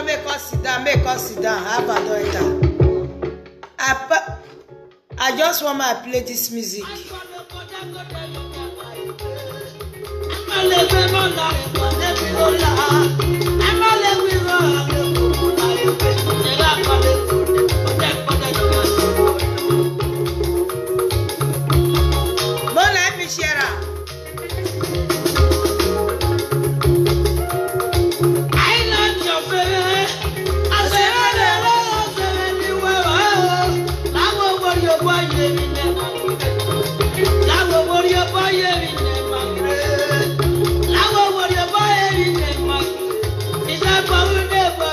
Make us sit down. Make us sit down. Have a daughter. I just want to play this music. Never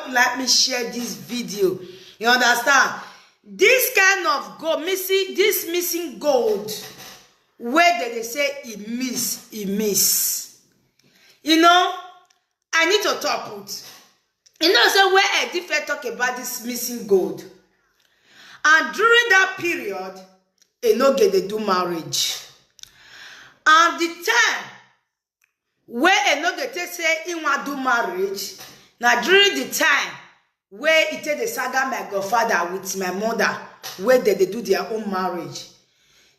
Let me share this video. You understand? This kind of gold, missing gold, where they say it miss. You know, I need to talk with. You know, so where Eddie talk about this missing gold. And during that period, Enoge they do marriage. And the time where Enoge say he want do marriage. Now during the time where it take the saga my godfather with my mother, where they do their own marriage,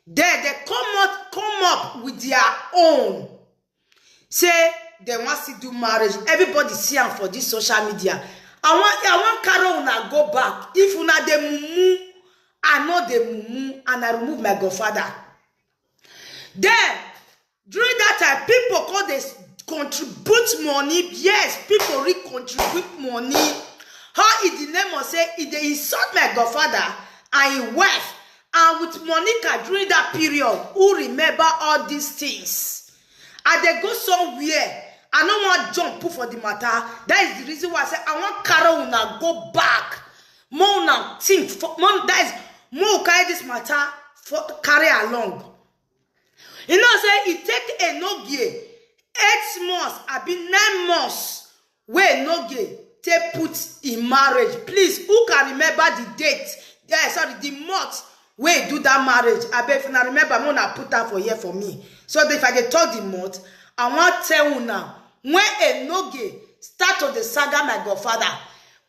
they come up with their own. Say they want to do marriage. Everybody see them for this social media. I want Carol una go back. If una de mumu, I know the mumu and I remove my godfather. Then during that time, people call this contribute money. Yes, people contribute money. How is the name of say if they insult my godfather and his wife, and with Monica during that period, who remember all these things, and they go somewhere. I don't want jump for the matter. That is the reason why I say I want Carol una go back. More now think for more. That is more carry this matter for carry along. You know, say it take Enoge 8 months, I be 9 months where Enoge take put in marriage. Please, who can remember the date? Yeah, sorry, the month where do that marriage. I bet if I remember, I'm gonna put that for here for me. So if I get told the month, I want to tell you now when Enoge start of the saga my godfather.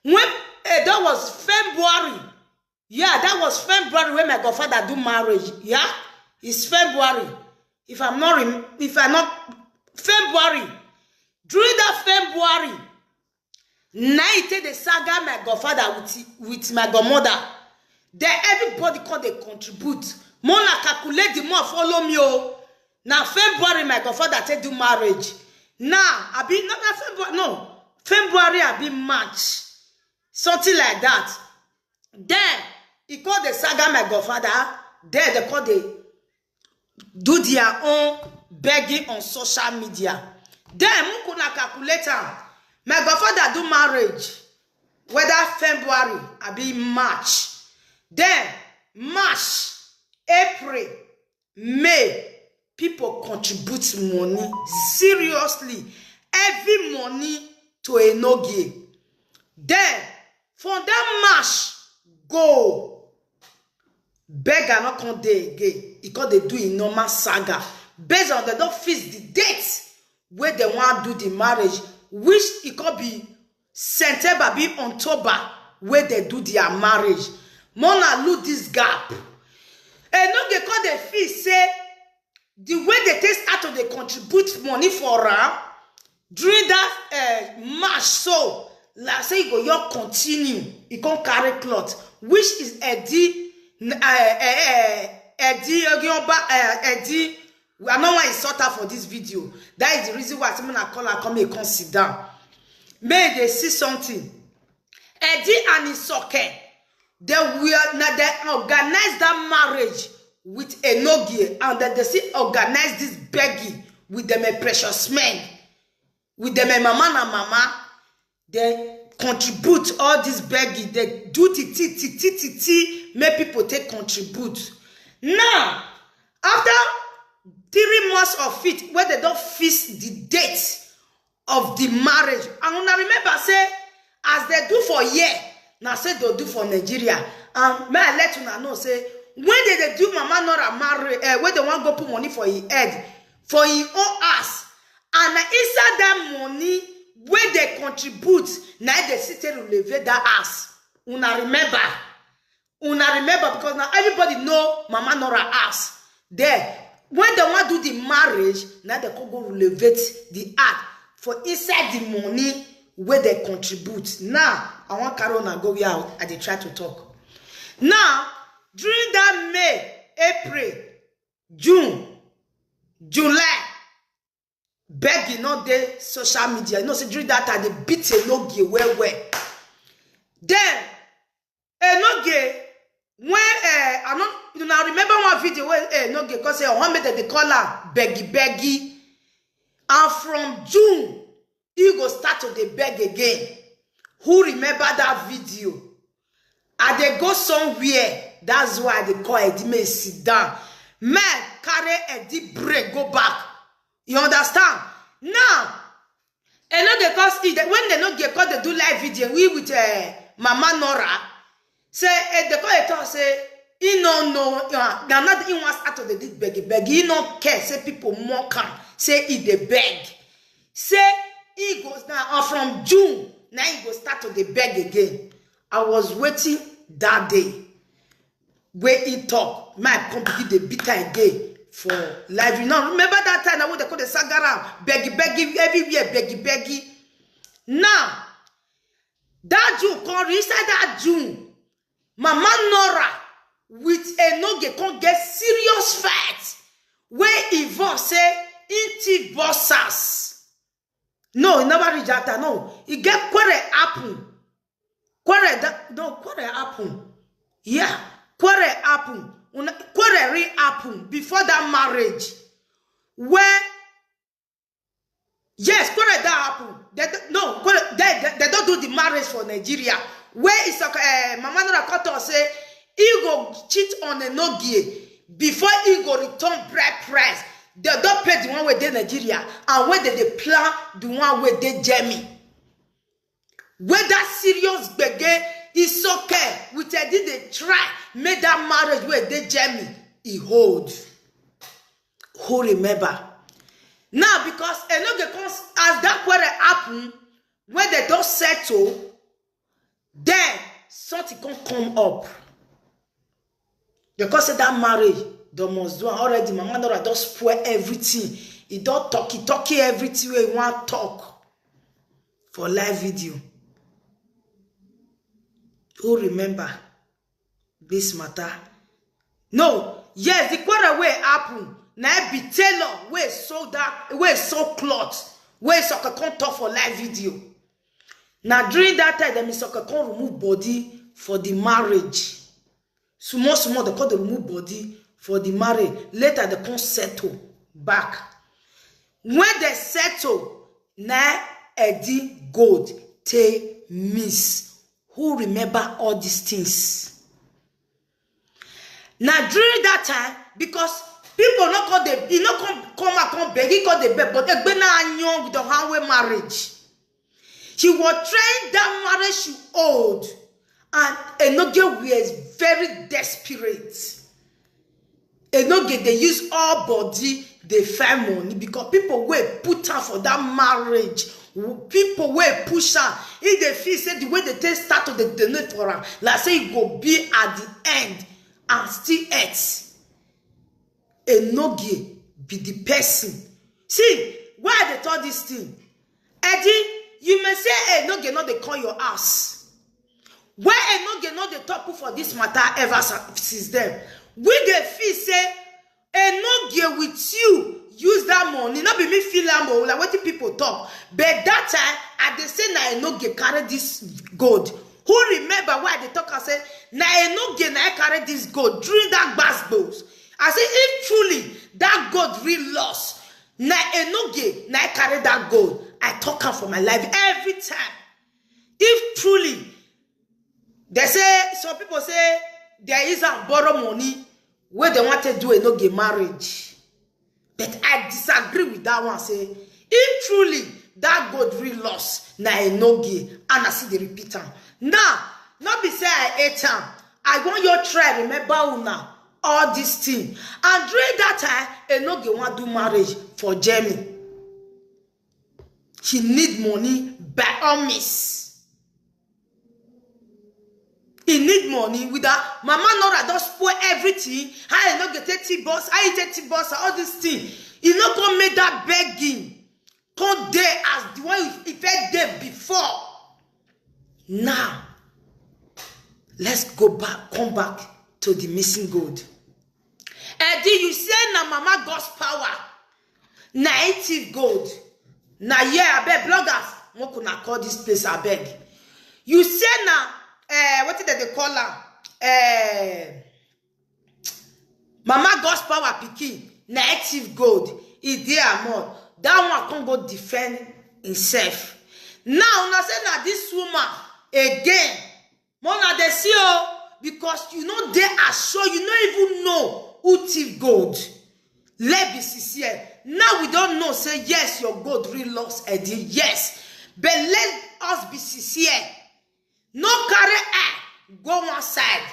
When that was February. Yeah, that was February when my godfather do marriage. Yeah, it's February. If I'm not February. During that February, night the saga my godfather with my godmother. Then everybody called they contribute. Mona calculate the more follow me. Oh. Now February my godfather take do marriage. Now I be not February. No, February I be March. Something like that. Then he called the saga my godfather. Then they call they do their own begging on social media. Then Mukuna calculator. My godfather do marriage. Whether February I be March. Then March, April, May, people contribute money. Seriously. Every money to Enoge. Then from that March, go. Beggar not come there again. Because they do a normal saga. Based on they don't fix the date where they want to do the marriage. which it could be September, be October, where they do their marriage. Mona lose this gap. And no, they call the fee say the way they take start to they contribute money for her during that march. So like say you go your continue, you can carry cloth, which is Eddie Eddie. I know why he sought out for this video. That is the reason why someone I call her come and come sit down. May they see something. Eddie and his socket, they organize that marriage with Enogie, and that they see organize this begging with them a precious man, with them a mama and mama. They contribute all this begging. They do make people take contribute. Now, after 3 months of it, where they don't fix the date of the marriage, and when I remember say, as they do for year, now say they do for Nigeria, and may I let you know say, when they do mama Nora marry, where they want to go put money for his head, for his own ass, and inside that money, where they contribute, now they sit and relevate that ass. Una remember because now everybody know mama Nora ass. There, when they want to do the marriage, now they can go relevate the act for inside the money where they contribute. Now, I want Carona go out and they try to talk. Now, during that May, April, June, July, begging not the social media. You know, so during that time, they beat a no-gay well. Then, a no-gay, when, I remember one video where no-gay, because one made they call her beggy. And from June, he go start to the beg again. Who remember that video? And they go somewhere. That's why they call Eddie may sit down. Man, carry Eddie break, go back. You understand? Now, and not because when they not get called, they do live video. We with Mama Nora say they call it all say he no they're not in one start to the beg. He no care. Say people mock him. Say he the beg. Say he goes now, and from June, now he go start to the beg again. I was waiting that day where he talk. My company the bitter again for live. You know, remember that time what they call the saga beggy everywhere, beggy. Now, that June, come inside that June, Mama Nora with a noge can get serious fight where Yvonne say inti bossas. No, he never reach that. No, he get quarrel happen. Quarrel happen. Yeah, quarrel happen. Quarrel happen before that marriage. Where yes, quarrel that happen. They don't do the marriage for Nigeria. Where is Mama Nora Koto say he go cheat on a no-gay before he go return bride price. They don't pay the one where they Nigeria, and where they plan the one where they Jamie. Where that serious beggar is okay, which I did they try, made that marriage where they Jamie, he hold. Who remember? Now, because as that quarrel happen, when they don't settle, then something can come up. Because that marriage, they must do already. Mama Nora don't spoil everything. He don't talk everything where he want talk for live video. Who remember this matter? No, yes, the quarrel where happen. Now be tailor where sold that, where sold cloth, where soccer can talk for live video. Now during that time, the soccer can remove body for the marriage. Small, they call the remove body for the marriage. Later they can settle back. When they settle, now Eddie Gold take miss. Who remember all these things? Now during that time, because people not call the, you know, come beg, he call the beg, but they been young with the highway marriage. He was trying that marriage she old, and Enoge was very desperate. Enoge they use all body, they find money because people were put out for that marriage People will push am. If they feel say the way they take start to the donate for am, like say it go be at the end and still eat. Enogie be the person. See, why they taught this thing? Eddie, you may say Enogie not they call your ass. Why Enogie not they talk for this matter ever since then? We they feel say Enogie with you use that money. Not be me feel like what the people talk. But that time, I they say na Enogie carry this gold. Who remember why they talk and say na Enogie na carry this gold during that basketballs? I say, if truly that gold real lost, na Enogie na carry that gold. I talk am for my life every time. If truly, they say, some people say, there is a borrow money where they want to do Enogie marriage. But I disagree with that one. Say, if truly that gold real lost, na Enogie, and I see the repeater. Now, not be say I ate am. I want your try, remember una. All this thing, and during that time Enogie want do marriage for Jamie. He need money by all means. He need money with that. Mama Nora don't spoil everything. How Enogie take T-bus, how he take T-bus, all this thing. He not gonna make that begging come there as the one he fed there before. Now let's go back, come back to the missing gold. Eddie, you say na mama God's power, native gold. Na yeah, I beg bloggers, what could not call this place? I beg. You say na what did they call her? Mama God's power picking native gold. Is there more? That one can't go defend himself. Now, na say na this woman again. Mona they see because you know they are sure you don't even know who thief gold. Let be sincere. Now we don't know. Say yes, your gold really lost, Eddie. Yes, but let us be sincere. No carry go one side.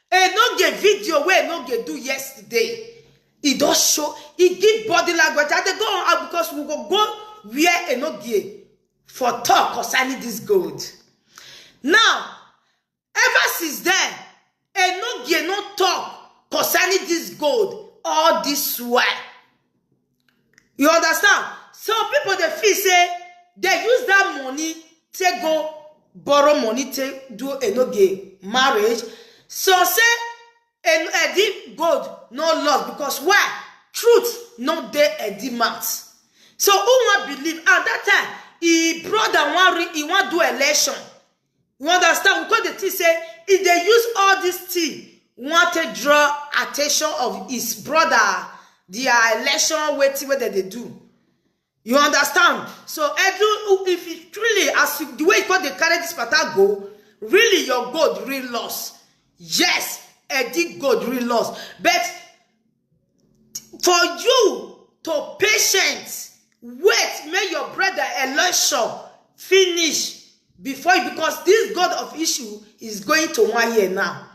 And no get video where no get do yesterday. It does show. It give body language. And they go on because we go where and no get for talk concerning this gold. Now, ever since then, and no get no talk concerning this gold all this way. You understand? Some people they feel say they use that money to go borrow money to do Enogie marriage. So say Eddie gold no loss because why? Truth not there Eddie mouth. So who want believe? And that time he brother he want do election. You understand? Because the thing say if they use all this thing. Want to draw attention of his brother, their election waiting where they do. You understand? So if it truly as the way you call the carry this matter go, really your gold really lost. Yes, Eddie gold really lost. But for you to patient, wait, make your brother election finish before you, because this God of issue is going to 1 year now.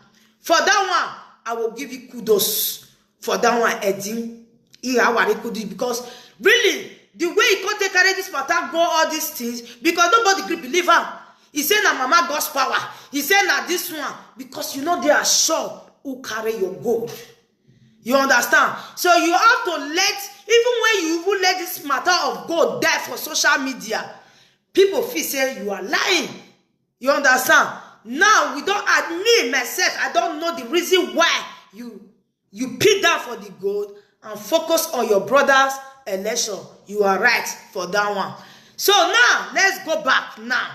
For that one, I will give you kudos. For that one, Eddie, because really, the way he can't carry this matter, go all these things, because nobody could believe her. He said, na mama God's power. He said, na this one, because you know they are sure who carry your gold. You understand? So you have to let, even when you even let this matter of gold die for social media, people feel say you are lying. You understand? Now we don't admit myself. I don't know the reason why you pick that for the gold and focus on your brother's election. You are right for that one. So now let's go back now.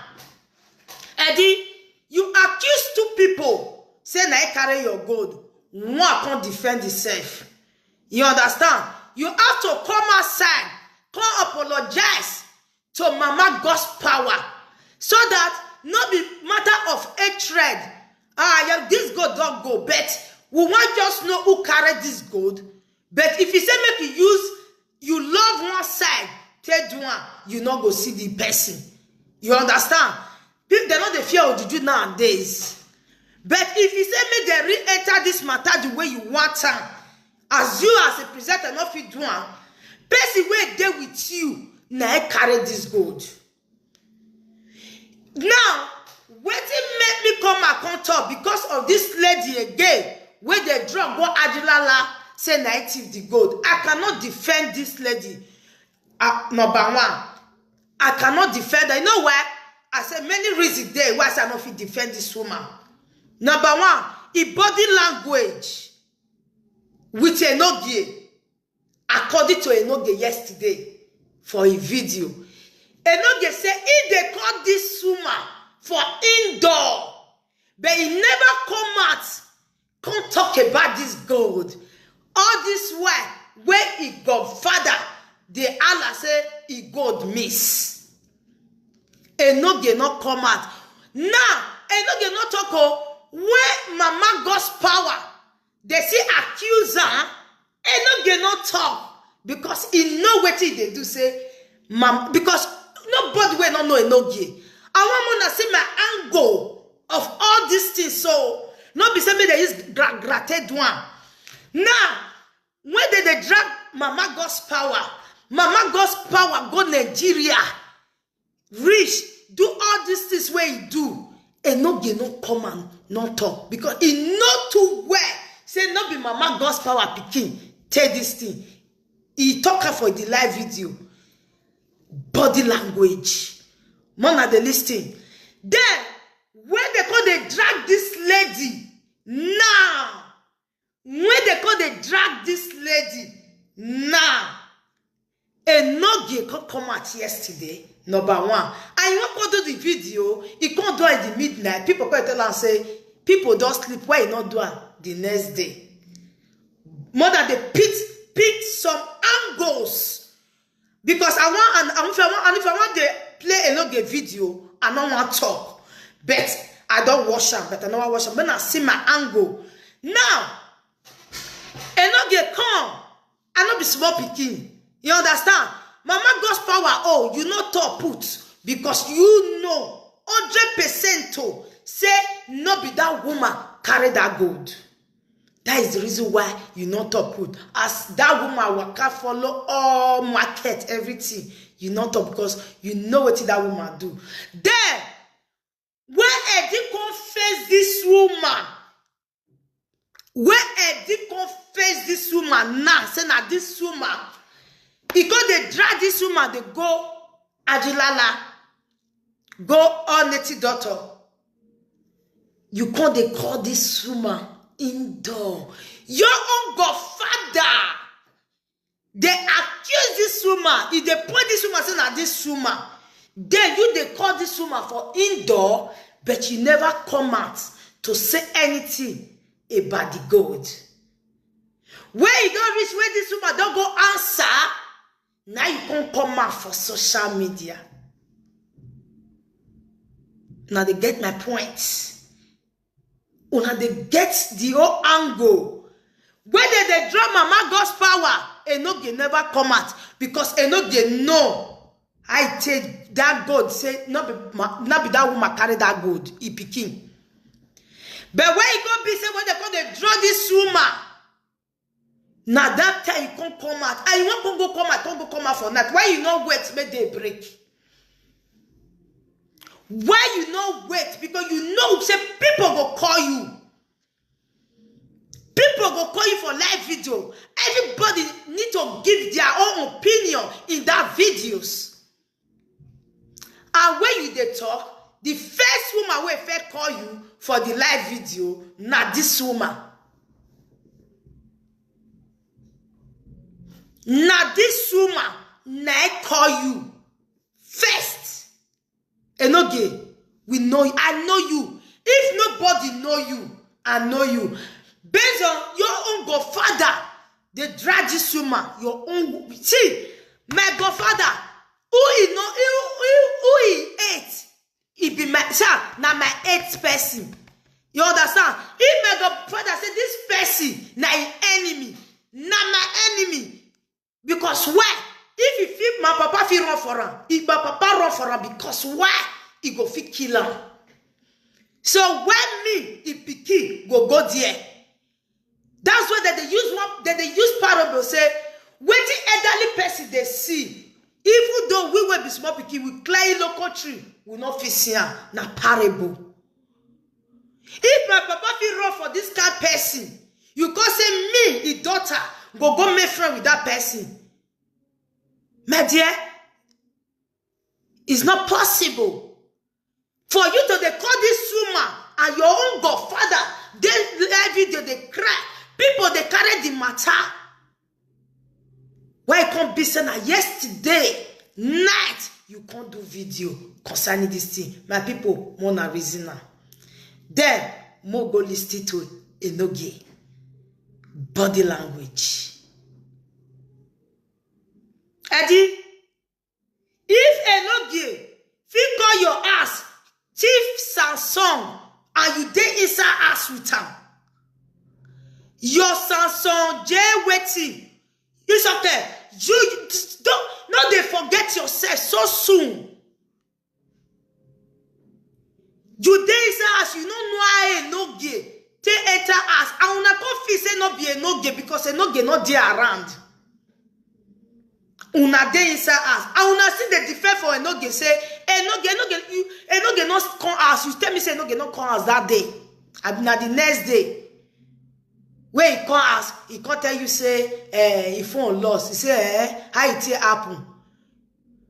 Eddie, you accuse two people saying I carry your gold. One can't defend itself. You understand? You have to come outside, come apologize to Mama God's power, so that not be matter of hatred. Yeah, this gold don't go, but we want just know who carried this gold. But if you say make you use, you love one side, third one, you not go see the person. You understand? People they not the fear of the Jew nowadays. But if you say make they re-enter this matter the way you want them, as you as a presenter not fit do one, person where they with you now carry this gold. Now, wetin make me come and come talk because of this lady again, where they drug go Ajilala, say na thief the gold. I cannot defend this lady. Number one, I cannot defend her. You know why? I said many reasons there why I not fit defend this woman. Number one, e body language with Enogie, according to Enogie yesterday for a video. Enogie say if they call this woman for indoor, but he never come out, come talk about this gold. All this while, where he godfather, the Allah say he gold miss. Enogie not come out. Now, Enogie not talk. When Mama God's power, they see accuser, Enogie not talk because he know what they do say, because nobody will not know Enogie. I want to see my angle of all these things. So, not be saying they use gratted one. Now, when they drag Mama God's power go Nigeria, reach, do all these things where he do, and no get no come and no talk because he know too well. Say not be Mama God's power picking. Tell this thing. He talk her for the live video. Body language. Man at the listing. Then, when they call they drag this lady, now, when they call they drag this lady, now, Enogie come out yesterday, number one. And you want to do the video, you can't do it at the midnight. People can tell and say, people don't sleep. Why you not do it the next day? More than they pick some angles. Because I want, and if I want to play Enogie video, I don't want to talk. But I don't watch them, but I don't watch them. When I see my angle. Now, Enogie come, I not be small picking. You understand? Mama God's power, oh, you not top put. Because you know, 100% to say, not be that woman carry that gold. That is the reason why you not top put. As that woman will follow all market, everything, you not top because you know what that woman do. Then, when Eddie confess this woman, now, say na this woman, because they drag this woman, they go Ajilala, go on native daughter. You can't they call this woman indoor. Your own godfather. They accuse this woman. If they point this woman, say na this woman, then you they call this woman for indoor, but you never come out to say anything about the gold. Where you don't reach, where this woman don't go answer, now you can't come out for social media. Now they get my point. Now they get the whole angle. Whether they draw Mama God's power, Enogie never come out because Enogie know. I take that gold, say not be that woman carry that gold, he picking. But where you go be say when they draw this woman. Now that time you can't come out. And you want to come out for night. Why you not wait make they break? Why you not wait? Because you know say people go call you. People go call you for live video. Everybody need to give their own opinion in that videos. And when you dey talk, the first woman wey first call you for the live video, na this woman. Now this woman, now I call you first. Enogie, we know you. I know you. If nobody know you, I know you. Based on your own godfather, they drag this woman. Your own. See, my godfather, who he ate. He be my now my 8th person. You understand? If my godfather say this person, now an enemy, now my enemy. Because why? If he feel my papa feel run for him, if my papa run for him, because why? He go fit kill him. So when me, if pikin go there, that's why they use parable say, waiting elderly person they see, even though we will be small pikin, we climb local tree, will not fit see am na parable. If my papa feel run for this kind person, you go say me, his daughter, go make friend with that person. My dear, it's not possible for you to dey call this woman and your own godfather. Every day they cry. People they carry the matter. Why you can't be saying yesterday night you can't do video concerning this thing? My people, more na reason now. Then more go listen to Enoge body language. Eddie, if Enoge fit call your ass Chief Samson and you dey inside ass with am, your Samson J waiting. It's okay. You don't they forget yourself so soon. You dey inside ass, you don't know how Enoge take enter ass. And una come feel say not be Enoge because Enoge not there around. Una dey inside ass. And una see the defense for Enoge say Enoge not come ass. You tell me say Enoge not come ass that day. And na the next day. When he come ask, he can't tell you say he phone lost. He say how it happen.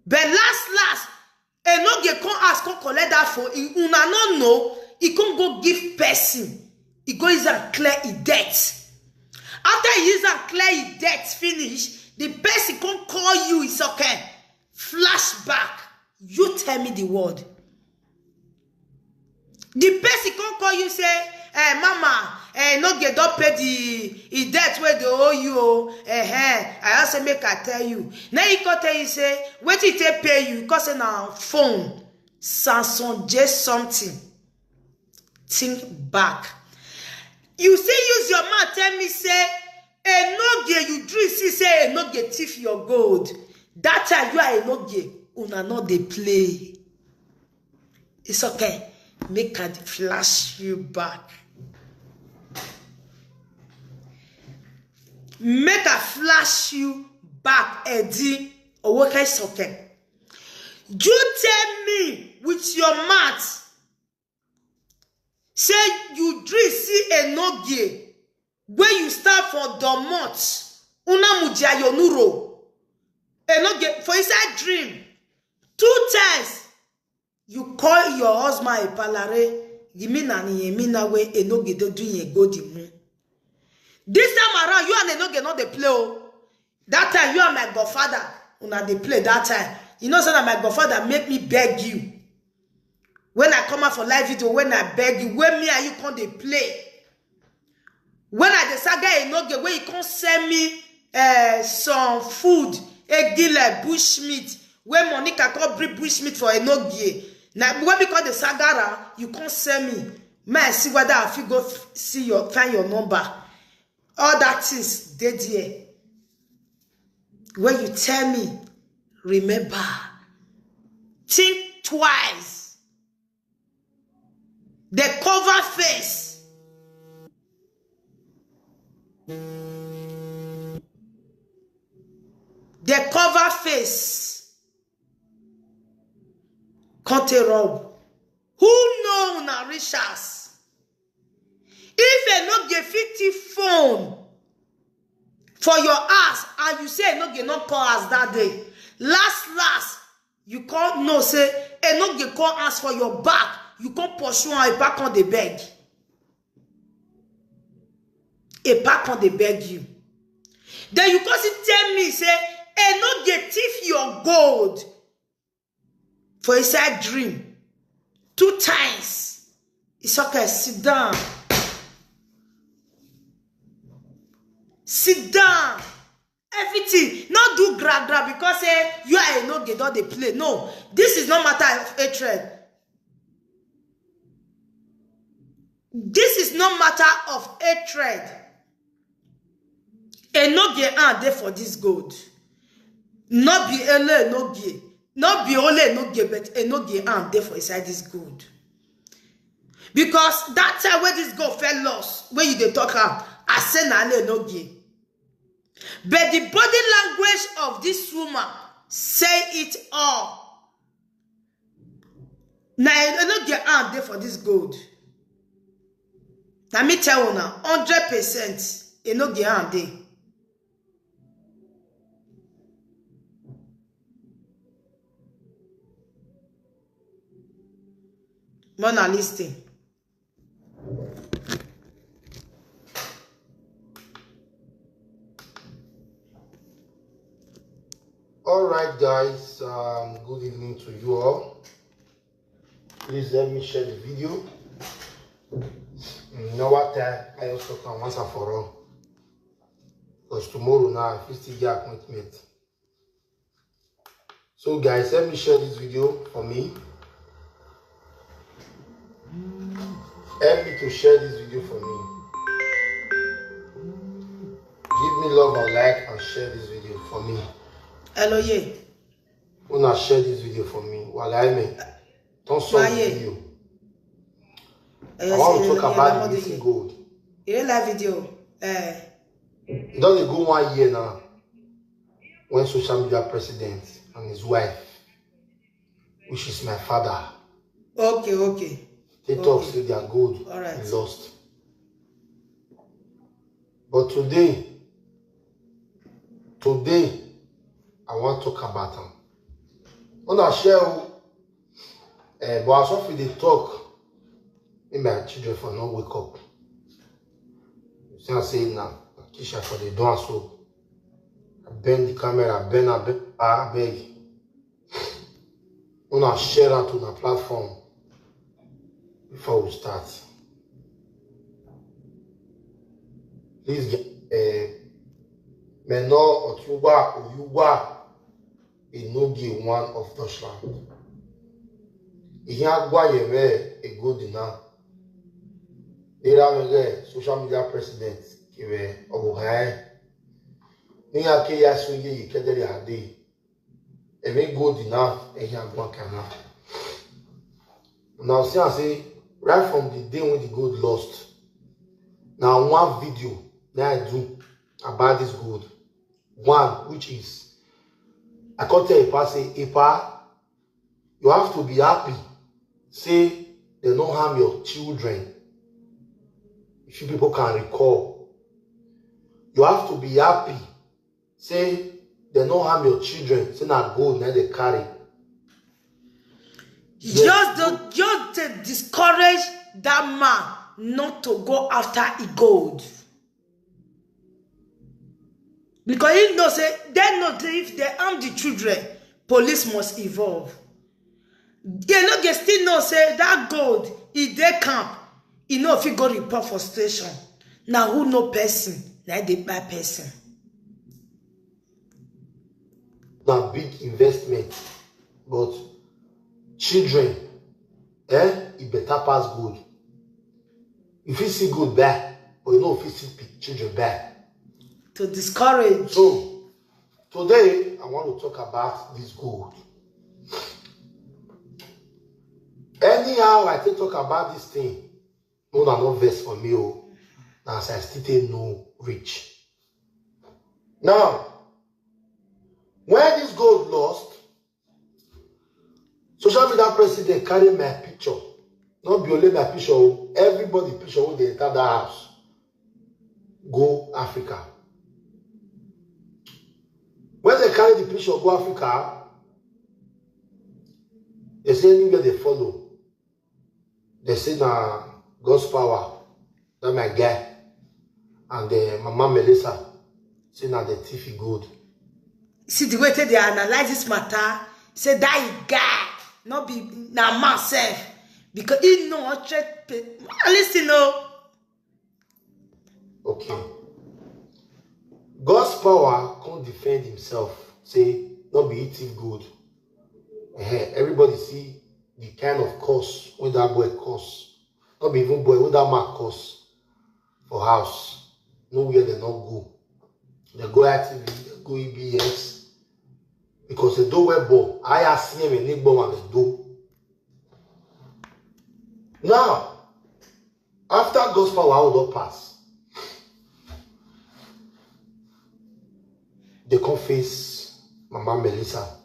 But last Enoge come ask, come collect that phone. Una not know. He can't go give person. He go use and clear his debt. After he use and clear his debt finish, the person can't call you. It's okay. Flashback. You tell me the word. The person can't call you say, mama, Enoge don't pay the debt where they owe you. I also make I tell you. Now he can tell you say, what did they pay you? Because now phone, Samson J something. Think back. You see, use your mouth. Tell me say, Enoge you dream. See say Enoge thief your gold. That time you are Enoge. Una not they play. It's okay. Make I flash you back. Make a flash you back, Eddie. Or what is okay? You tell me with your mouth. Say you dream see Enoge. When you start for Domot. Una mujia yonuro. Enoge for inside dream. 2 times. You call your husband a palare. Gimina ni yemina we Enoge do doing go di moon. This time around, you and Enoge not they play. Oh. That time, you and my godfather, una they play that time. You know, so that my godfather make me beg you. When I come out for live video, when I beg you, when me and you come they play. When I the saga Enoge, when you come send me some food, a gila bushmeat, when Monica come bring bushmeat for Enoge. Now, when we call the saga, you can't send me. May I see whether I go see find your number. All that things dead here. When you tell me, remember, think twice. The cover face. The cover face. Contbribut. Who know na riches? If Enoge 50 phone for your ass and you say Enoge not call us that day, last you can't know say Enoge call us for your back, you can't pursue and back on the beg. A back on the beg you. Then you can't tell me say Enoge thief your gold for inside dream 2 times. It's okay, sit down. Sit down. Everything. Not do gra because you are Enoge, don't they play. No. This is not matter of hatred. This is not matter of hatred. Enoge are there for this gold. Not be only Enoge. Not be only Enoge, but Enoge are there for inside this gold. Because that time when this gold fell lost, when you dey talk am, I say na Enoge. But the body language of this woman say it all. Now, I don't get out there for this gold. Let me tell you now, 100%, you no get out there. Mona listing. All right, guys. Good evening to you all. Please let me share the video. You know what? I also come once and for all. Because tomorrow now, I still get appointment. So, guys, let me share this video for me. Help me to share this video for me. Give me love and like and share this video for me. Hello, yeah. Wanna share this video for me? While I may don't stop the video. I want to talk about the missing gold. You don't like video? It doesn't go 1 year now when social media president and his wife, which is my father. Okay. They talk say their gold is lost. But today, I want to talk about them. I want to share, but as often they talk, maybe my children for not wake up. You see I'm saying now, Kisha for the door so. I bend the camera, I beg. I want to share that on the platform before we start. Please get Menor Otuba Oyuba Enogi one of Deutschland. Ihagwa Yeme a good dinner. There social media president Kive Obuhai. Nia Kaya Sugi Kederi Hadi. A very good dinner a Yagwa Kana. Now, see, I say, right from the day when the gold lost, now one video that I do about this gold. One, which is, I can't tell Epa, say, Epa, you have to be happy. Say, they don't harm your children. If you people can recall. You have to be happy. Say, they don't harm your children. Say, not gold, now they carry. Just to discourage that man not to go after a gold. Because he knows they know if they harm the children, police must evolve. They know they still know say that gold, if they camp, you know if you go report for station. Now who know person? Now they buy person. Now big investment, but children, it better pass good. If you see good bad, but you know if you see children bad. To discourage. So, today, I want to talk about this gold. Anyhow, I take talk about this thing. No verse for me. Now, I still no rich. Now, when this gold lost, social media president carry my picture. Not be only my picture, everybody picture when they enter that house. Go Africa. When they carry the picture go Africa, they say anywhere they follow. They say na God's power, that my guy. And Mama Melissa say na the thief good. See the way they analyze this matter, say that guy. Not be now myself because he know listen no. Okay. God's power can't defend himself. Say not be eating good. Everybody see the kind of cost when that boy costs. Not be even boy when that man costs for house. Nowhere they not go. They go actively, they go EBS. Because the door were born. I have seen him in Igbo and the door. Now, after God's power will not pass, they confess Mama Melissa.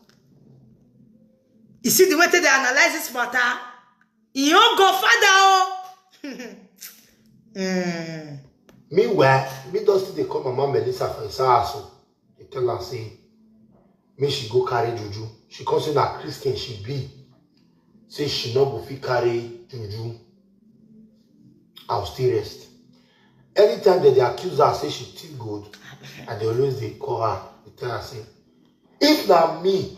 You see the way they analyze this matter? Your godfather. Meanwhile, me just they call Mama Melissa for his house. They tell her say, me she go carry juju. She consider a Christian she be. Say she no go fit carry juju. I'll still rest. Anytime that they accuse her, say she too good, and they always they call her. They tell her say, if not me,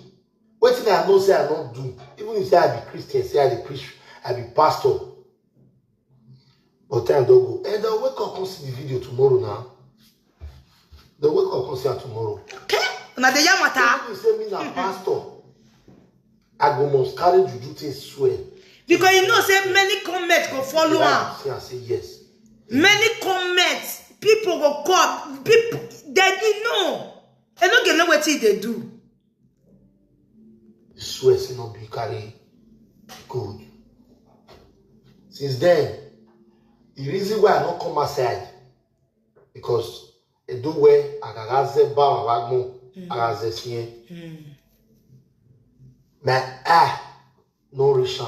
what thing I know say I don't do. Even if say I be Christian, say I be preach, I be pastor. But time don't go. And they'll wake up and see the video tomorrow now. They'll wake up and see her tomorrow. Okay. Now the yamata. Even if you say me na pastor, I go must carry juju to swear. Because you know, say many comments go follow her. I say yes. Many comments, people go call, people they didn't know. They don't get know what they do. Swear say no be carry good. Since then, the reason why I don't come outside because I do where I can say ba wagmo, I can say sien. But no reason.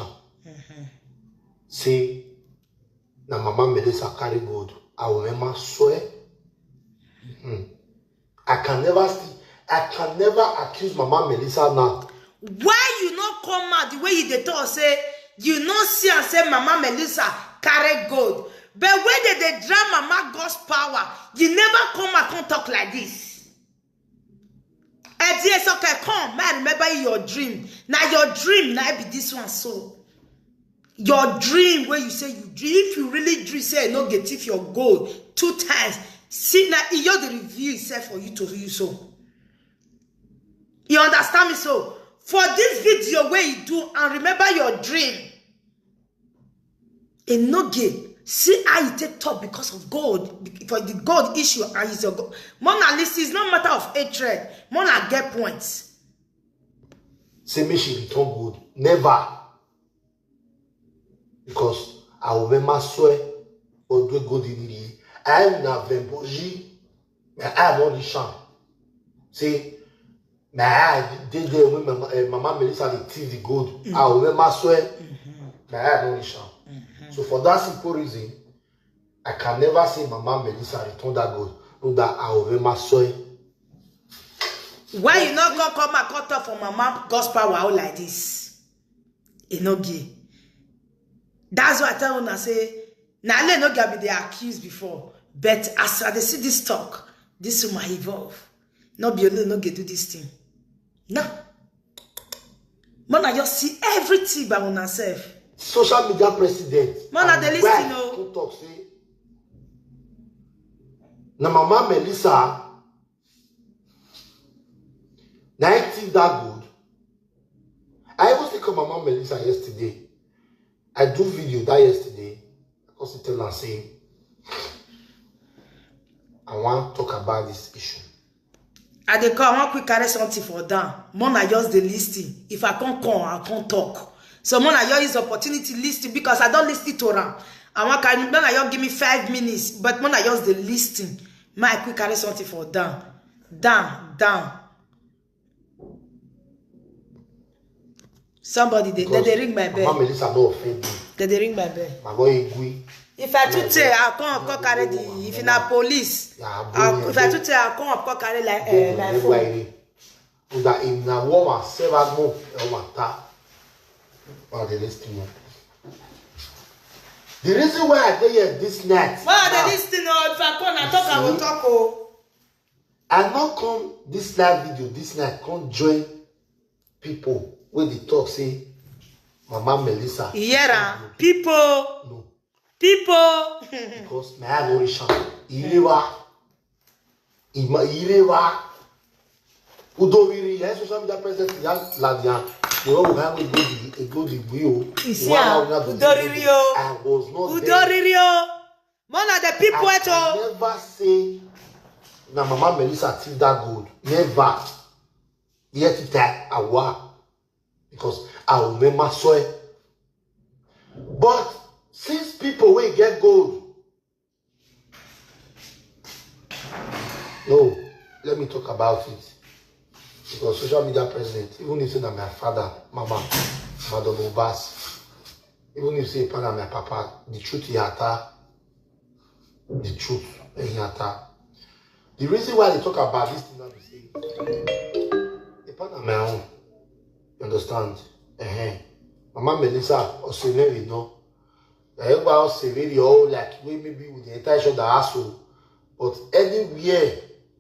Say na Mama Melissa carry good. I will remember swear. I can never accuse Mama Melissa now. Why you not come out the way you dey talk say you no see and say Mama Melissa carry gold, but when they drown Mama God's power, you never come out and talk like this. Eddie, okay, come, man, remember your dream. Now your dream now be this one so. Your dream where you say you dream, if you really dream, say no get if your gold 2 times. See now you're the review itself for you to use so. You understand me so? For this video where you do and remember your dream. And no game. See how you take top because of God. For the God issue and is your God. Mona Lisa is not matter of hatred. Mona get points. Say me she return good. Never. Because I will remember swear or do good in the I am na vemboji. I am on the champ. See, I did when Mama Melissa the thief the gold. I will remember swear. I am on the champ. So for that simple reason, I can never say Mama Melissa return that gold. No, that I will remember swear. Why you not gonna come and cut off for Mama God's power out like this? It no gay. That's why I tell you, I say, now let no be the accused before. But as they see this talk, this will might evolve. Not be able to get do this thing. No. Man, I just see everything by ourselves. Social media president. Man, they listen, no. Don't talk, say. Now, Mama Melissa, now I think that good. I was thinking of Mama Melissa yesterday. I do video that yesterday. I was telling her saying, I want to talk about this issue. I dey call, I want quick carry something for them. Mona just the listing. If I can't come, I can't talk. So Mona just use opportunity listing because I don't listen to her. I want carry, Mona just give me 5 minutes, but Mona just the listing. My quick carry something for them. Down. Somebody they ring my bell. Mama Melissa no offend me. They ring my bell. If I to say I come carry the if you na police. If I to say I come carry like phone. That in na woman seven mo e matter. Or the listening. The reason why I dey here this night. Why the listening? If I come and talk, I will talk. Oh. I not come this live video this night. Come join people. When they talk, say, Mama Melissa. Yeah, people. No. People. Because my adoration. Ireva. Udoviri. Yes, social media president. Ladian. They all have a good review. Udoririo. I was not Udoririo. One of the people at all. Never say, na Mama Melissa thief that gold. Never. Yet it awa. Because I will remember swear. But since people will get gold, no, let me talk about it. Because social media president, even if it's not my father, Mama, Madam Obas, Even if you say Pana my papa, the truth yata, the truth yata. The reason why they talk about this thing now is say, Pana my own. You understand? Mama Melissa or Severi, no. Everybody else Severi all like we maybe with the entire each other asshole. But anywhere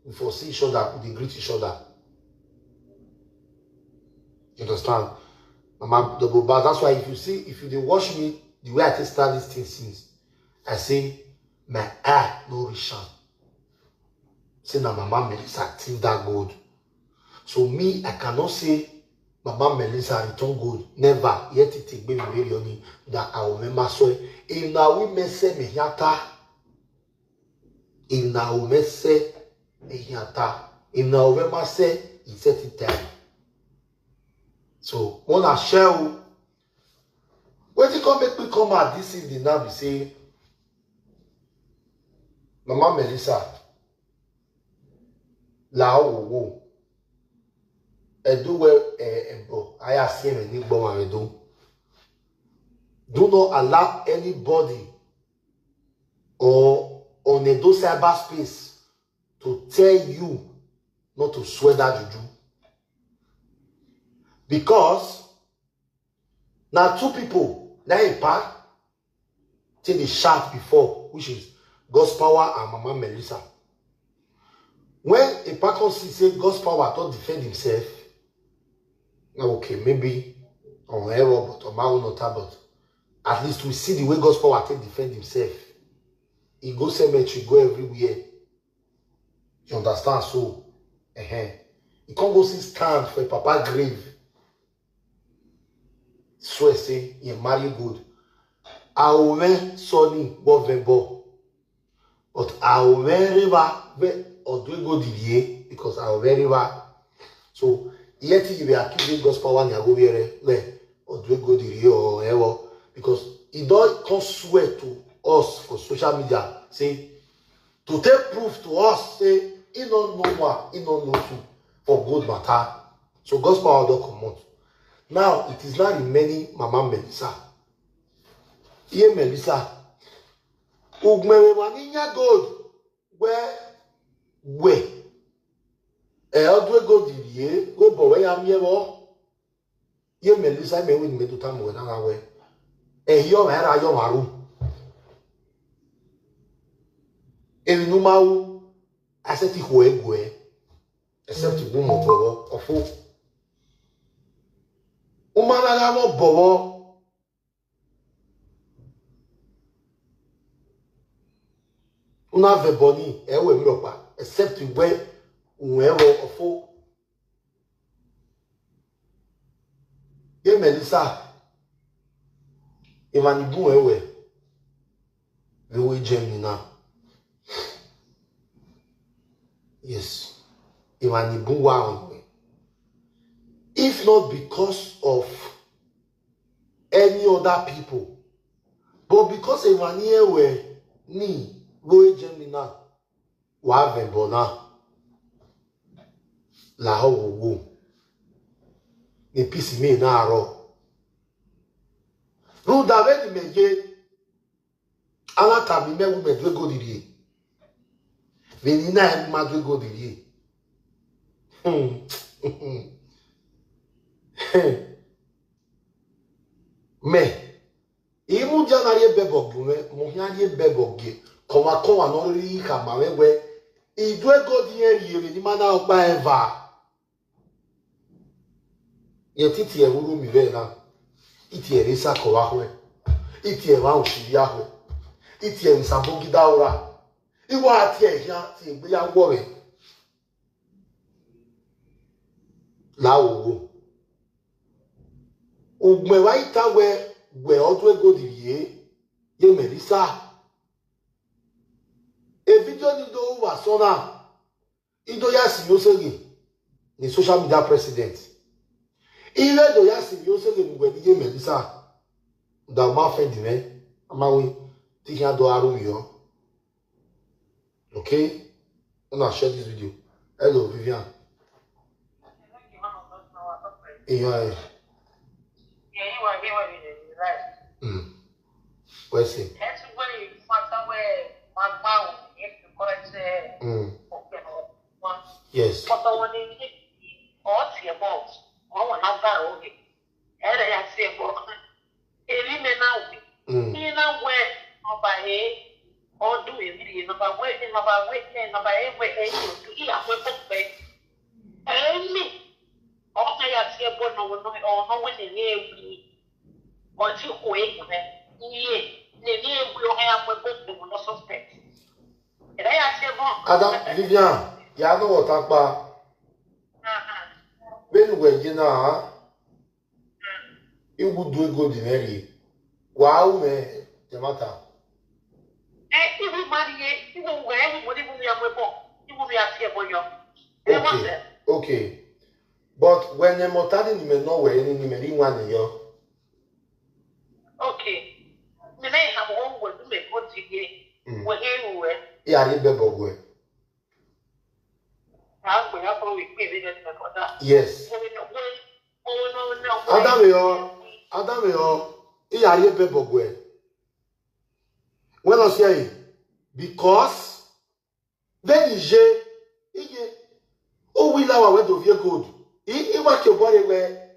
we foresee each other, we greet each other. You understand? Mama double bar. That's why if you watch me, the way I take start this thing since, I say my eye no reach out. Say now Mama Melissa think that good. So me, I cannot say Mama Melissa return good. Never. Yet it take baby very only that I will remember so. In now we may say me yata. In now we say me yata. In now we may say he set it time. So when I share, when you come make me come at this evening now, be say, Mama Melissa, la wo. Do well, I ask him and do not allow anybody or on a do cyberspace to tell you not to swear that juju. Because now two people, now a part, take the shout before, which is God's power and Mama Melissa. When a part say God's power to defend himself, okay, maybe on error, but on my own not but at least we see the way God's power to defend himself. He go cemetery, go everywhere. You understand? So, he can't go see stand for a papa grave. So I say, he marry good. I will wear Sonny Bovembo. But I will wear river or do go the because I will wear river. So, yet you be accusing God's power and you go where or do go the or ever because he don't come swear to us for social media say to take proof to us say he don't know what he don't know too for good matter. So God's power don't come out. Now it is not remaining Mama Melissa. Here Melissa. Ugmewe maninya gold where go the go boy am ye Melissa me win me to time when I way. Yo era yo maru. Evi no mau aseti hoegwe except you mo bowo ofo. Umana mo bowo. Una veboni ewe mi ropa except you we unero ofo. Ye Melissa Imani bu ewe the way Germany now. Yes. Imani bu wa. If not because of any other people, but because Imani ewe ni way Germany now. Wa vembona la ho wo. Ni pisi me na aro. No, David Meje, Alaka, me would go did Venina and Madrid go did Me, even Janari Bebog, Mohani Bebog, Comacoma, no Rika, Mawe, he do go the year, the man out by Eva. Yet it here will be very now. Itie resa kowawe. Itie wa ushiyawe. Itie nsabogi daura. Iwa atie ya ti gbe ya wowe. Lawo. Ugme wa itawe we odwe godirie ye Melissa. E video ni do wa sona. Ido ya si yosegi ni social media president. Ile do ya si yosegi mgbe ni ye Melissa. Da ma fe di me. Amawi ti ya do aru yo. Okay? I'm gonna share this video. Hello, Vivian. Yeah, you are here. What's it? That's when you find somewhere one pound if you correct yes. But the one in or see about one have that okay. And I say about any man now. You know where by or do it number waiting about waiting about every to eat up with book. And me. Okay, I see about no one or no one in here. Or to wait for them. Yeah, we have a book that will not suspect. And I say, Adam, Vivian, you know what I'm about? When we're now, you would do a good in Mary. Wow, man, the matter. Okay. But when the mortality may know where any many one year. Okay. Me na have one word to make what you get. We're here. Yeah, you better yes. Adamio, yeah, you better go. When I say because then je, oh, we now went to your good. He want your body where,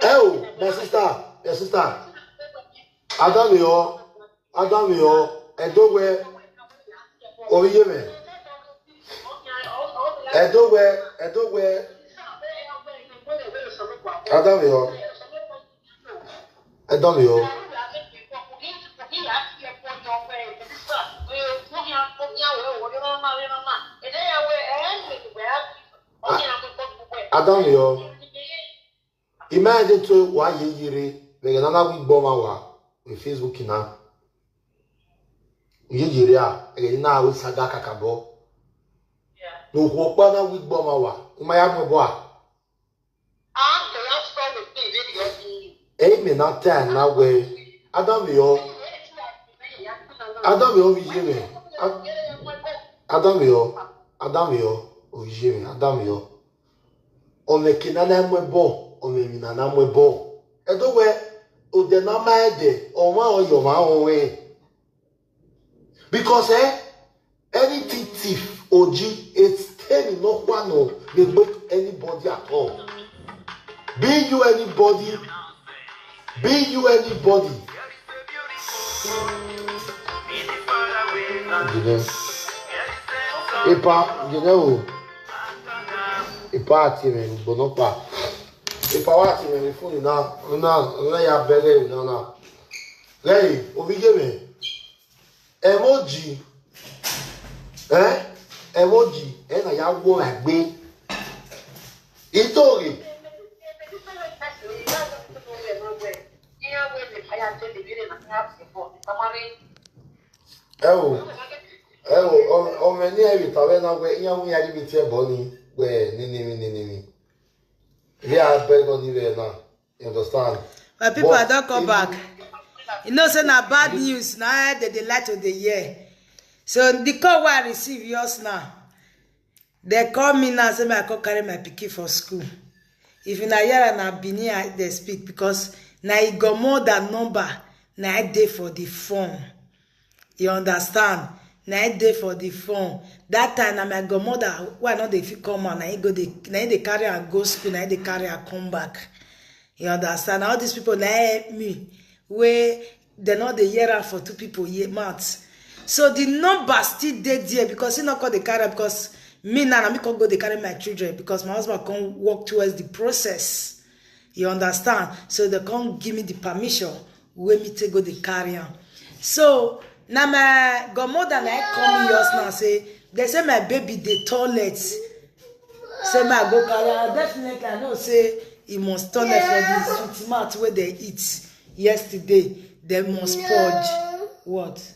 oh, my sister. Adamio, Edowe, Oyeme, Edowe, Adamio. Adamio, imagine to why you we another week bomber with Facebook now. You now with saga kakabo. No hope another week bomber. My boy. Amen, not 10 now way. Adamio, Adamio. On the kinana mwebo, on the minana mwebo. Edowe, o de na maede, o ma o yo ma o we. Because anything thief, OG, it's telling no one no, they make anybody at all. Be you anybody. Epa, you know. Epa team, bonopa. Epa wa team, phone na ya bele na. Lei, obije me. Emoji. Emoji, na ya wo agbe. Itori. Oh, many every time I wait, young young with your body, where nini. Yeah, I beg on you now. You understand? But people don't come back. You know, say na bad news now that the light of the year. So the call I receive yours now. They call me now, say I can carry my pikin for school. If in a year and a Benin, they speak because now it got more than number. Now I day for the phone. You understand? Now I day for the phone. That time I got more than why not if you come on? Now they carry and go school. Now they carry and come back. You understand? All these people now help me. Where they not the year for 2 people year months. So the number still dead there because he not call the carry because me now I can't go they carry my children because my husband can't walk towards the process. You understand? So they can't give me the permission when me to go the carrier. So now my godmother I come yours now say they say my baby the toilet. Say my go carrier definitely I know say he must toilet for the sweet mouth where they eat yesterday. They must purge. What?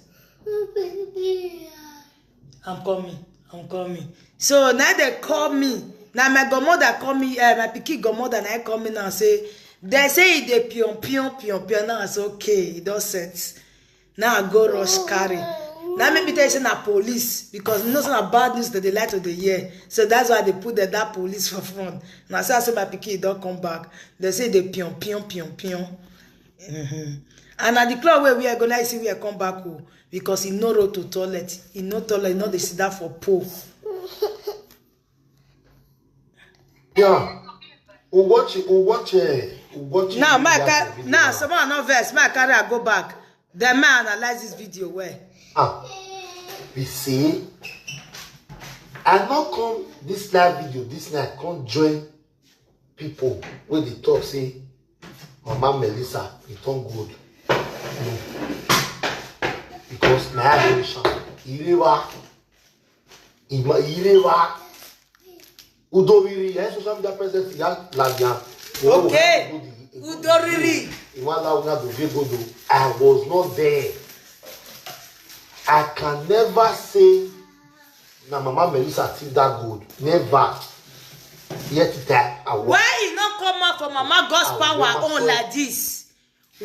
I'm coming. So now they call me. Now my godmother call me, my picky godmother now call me now say, they say they pion. Now I say okay, it does set. Now I go rush carry. Now make me tell you say na police because no some bad news that they like to the year. So that's why they put that police for front. Now say my pikin don't come back. They say they pion. And at the club where we are gonna see we are come back because he no road to toilet. He no toilet, no they sit down for pole. Yeah. We'll watch it. Now, now, someone no verse. My carry I go back. The man analyze this video where. We see. I not come this live video. This night come join people where they talk say, Mama Melissa, it don't good. No. Because my generation, Irewa, Udoriri, social media president, okay. Udoriri. I was not there. I can never say na Mama Melissa thief that good. Never. Yet that I was. Why he not come out for Mama God's power on like this?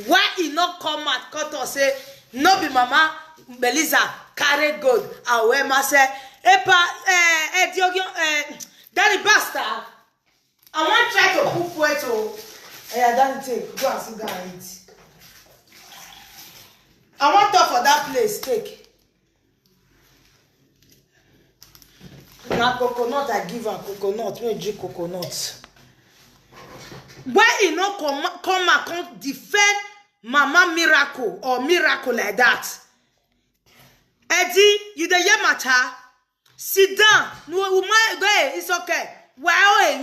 Why he not come out cut or say no be Mama Melissa carry gold? I wear myself. Epa Eddie, Daddy bastard. I want to try to cook for it. Daddy take. Go and sit down and eat. I want to for that place. Take. Now coconut, I give her coconut. Me drink coconut. Why he not come and defend Mama Miracle or miracle like that? Eddie, you the hear matter? Sit down. No, it's okay. Why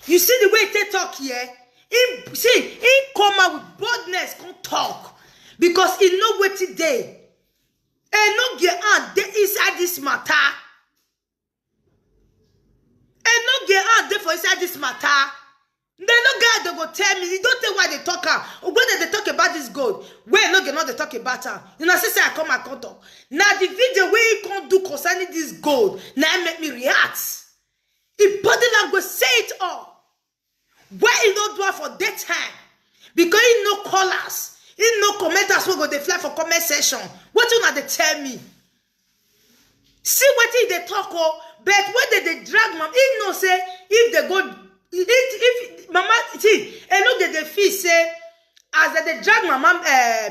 you see the way they talk here? He come out with boldness, come talk. Because he know what today. And no get out there inside this matter. And no get out there for inside this matter. They no guy they go tell me. You don't tell why they talk. Or when they talk about this gold, where no get not they talk about her. You know, say I come and talk. Now the video where he can't do concerning this gold, now make me react. He body language say it all. Why he not do it for that time? Because he no callers. He no commenters who go they fly for comment section. What you not they tell me? See what they talk but when they drag mom, he no say if they go if Mama see and look at the fee say as they drag Mama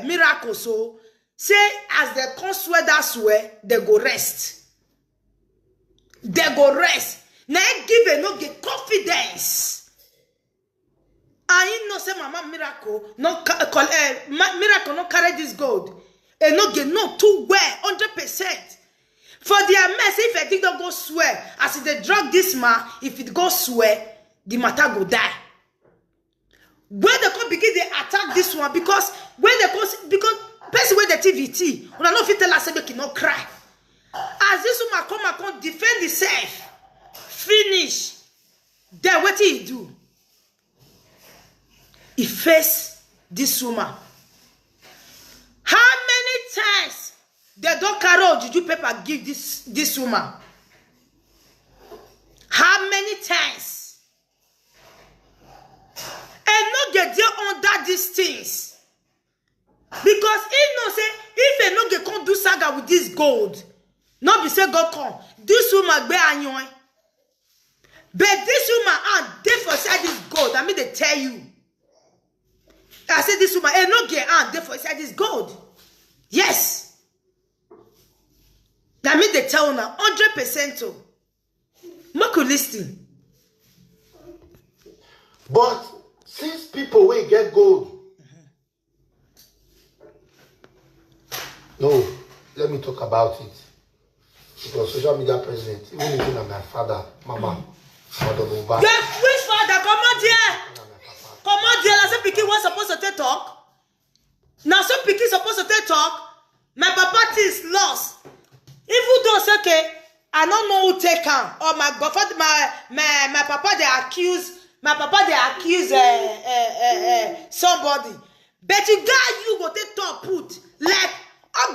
miracle so say as they come swear that swear they go rest. They go rest. Now give a no get confidence. And you know say Mama miracle no miracle no carry this gold. And no get no too well 100%. For their mess, if I think don't go swear, as if they drug this man, if it go swear, the matter go die. When they come begin they attack this one because when they go because person with the TVT, when I know if you tell us they cannot cry. As this woman come defend himself, finish. Then what he do? He face this woman. How many times they don't carry juju paper give this woman? How many times? And not get there under these things. Because he know say if a no get come do saga with this gold, not be say God come. This woman be anyoy. But this woman and they for side this gold. I mean they tell you. I said this woman and no get and they for side this gold. Yes. That mean they tell now 100% to. Make you listen. But since people will get gold, no, let me talk about it. Because social media president, even if I'm my father, Mama, father, which father? Come on, dear. Come on, dear. I said, Piki was supposed to talk. Now, so Piki supposed to talk. My papa is lost. If you don't say, okay, I don't know who take him. Or my godfather, my papa they accuse. My papa they accuse somebody. But you guys you go take top put like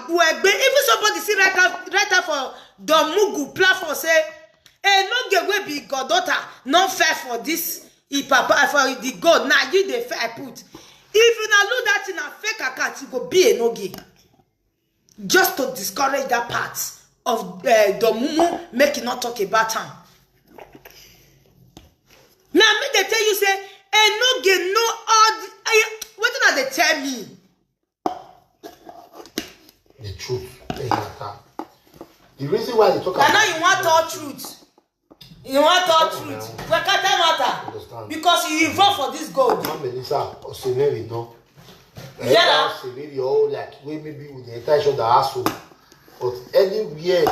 even somebody see right out for the Mugu platform say, no get we be goddaughter, not fair for this papa for the God. Now you the fair put. If you not look that in a fake account, you go be a no gay. just to discourage that part of the mumu, make you not talk about him. Now, me they tell you say, no get no odd. What did they tell me? The truth. The reason why they talk about. I know you want all truth. You want all truth. What can't matter? Because you vote for this gold. Melissa, or Severi, no. Yeah. Severi, or like we maybe with the entire shoulder asshole. But anywhere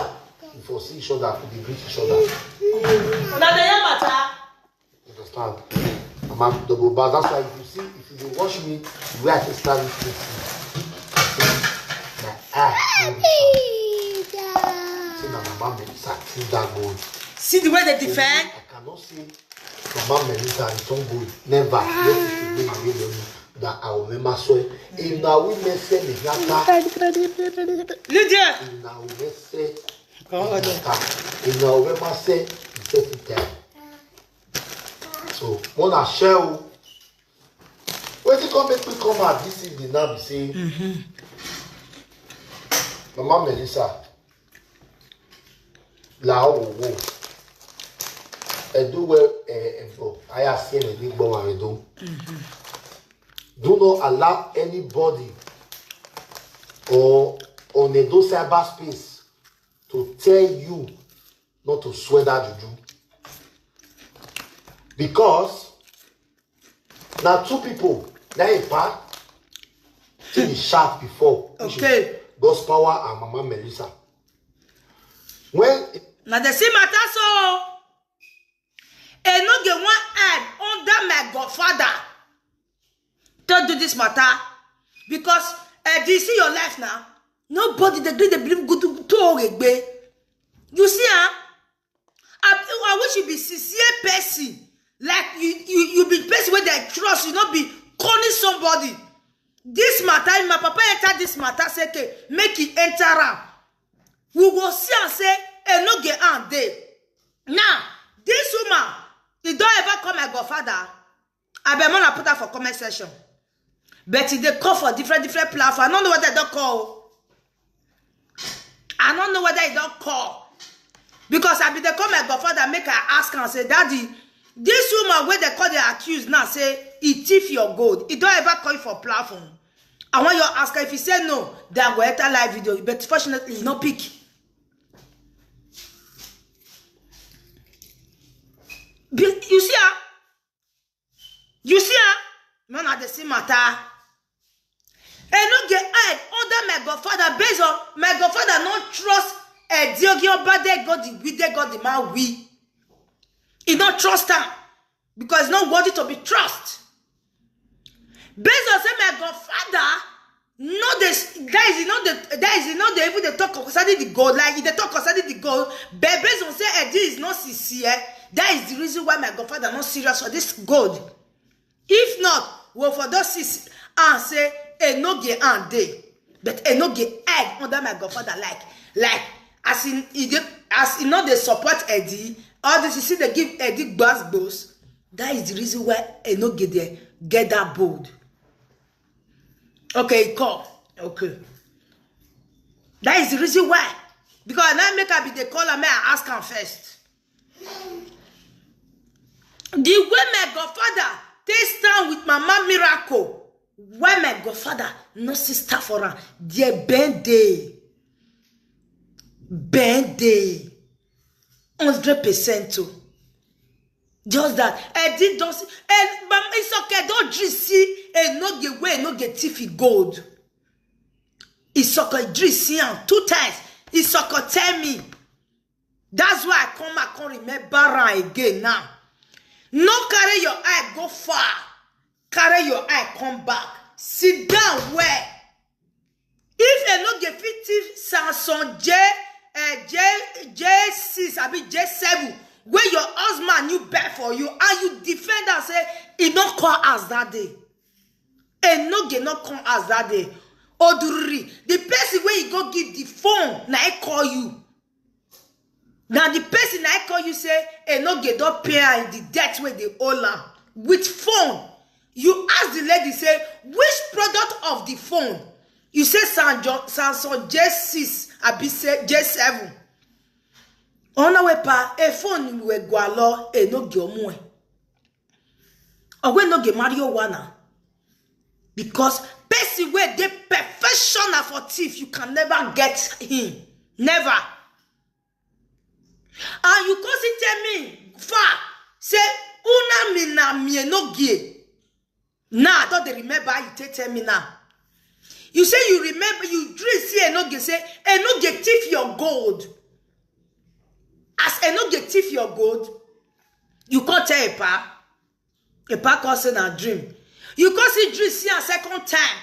you foresee each other, we greet each other. Now they don't matter. Understand? I'm double bar. That's why if you watch me, the way I can stand it. See now, Mama Melissa, see that gold. See the way they defend? I cannot say Mama Melissa and Tom Gold. Never. Let it be that I will remember so. In our women say the Nata. Lydia. In our women say Nata. In our women say the so, when I share, when you come make me come out this evening now, be saying, Mama Melissa, Lao wo. Do well, I have seen a big bomb and do. Do not allow anybody or on a do cyberspace to tell you not to swear that juju. Because now two people, now a part, till sharp before. Okay. God's power and Mama Melissa. When now the same matter so. And no get one ad under my godfather. Don't do this matter. Because do you see your life now? Nobody they believe good to you see, I wish you be sincere person. Like you be person where they trust, you not be calling somebody. This matter, my papa enter this matter, say okay, make it enter around. We will see and say, no get on there. Now, this woman, you don't ever call my godfather. I be gonna put her for comment section. But they call for different platforms. I don't know whether they don't call. I don't know whether they don't call. Because I be they call my godfather, make her ask and say, Daddy, this woman where they call the accused now say, he thief your gold. He don't ever call you for platform. I want you to ask her. If he say no, then go enter live video. But fortunately, he no pick. You see her? You see her? Man at the same matter. And not get add under my godfather based on my godfather not trust a Diogio but they got the man we. He not trust her because it's not worthy to be trust. Based on say my godfather, not this that is not the even the talk concerning the gold. Like if they talk concerning the gold, but based on say Eddie is not sincere. That is the reason why my godfather not serious for this gold. If not, well for those sis and say no get and day, but no get egg under my godfather like as in not they support Eddie. All this you see they give Eddie boss. That is the reason why no get there get that bold. Okay, call. Okay. That is the reason why. Because now make her be the caller, may I ask her first. The way my godfather take stand with Mama Miracle, why my godfather no sister for her, dear bend day. 100% too. Just that. Eddie don't see. It's okay. Don't just see. No get way. No get tiffy gold. It's okay. Just see him 2 times. It's okay. Tell me. That's why I can't remember her again now. No carry your eye go far. Carry your eye come back. Sit down where. If you no get 50 Samsung J6 I mean J7. Where your husband you bet for you and you defend and say he not call us that day. And no get not call us that day. Oduri, the person where you go give the phone, now I call you. Now the person I call you say, and no get not pay her in the debt where they owe her. With phone, you ask the lady say, which product of the phone? You say Samson J6, abi say J7. Ona we pa e phone we gwalo e no ge omu e. Owe no ge Mario wana. Because person wey dey professional for thief, you can never get him. Never. And you come see tell me, say una mi na mi no ge. Now I don't remember you tell me now. You say you remember, you dream see enoge say enoge thief your gold. As enoge thief your gold, you can't tell Epa can't say na dream. You can't see dream see a second time.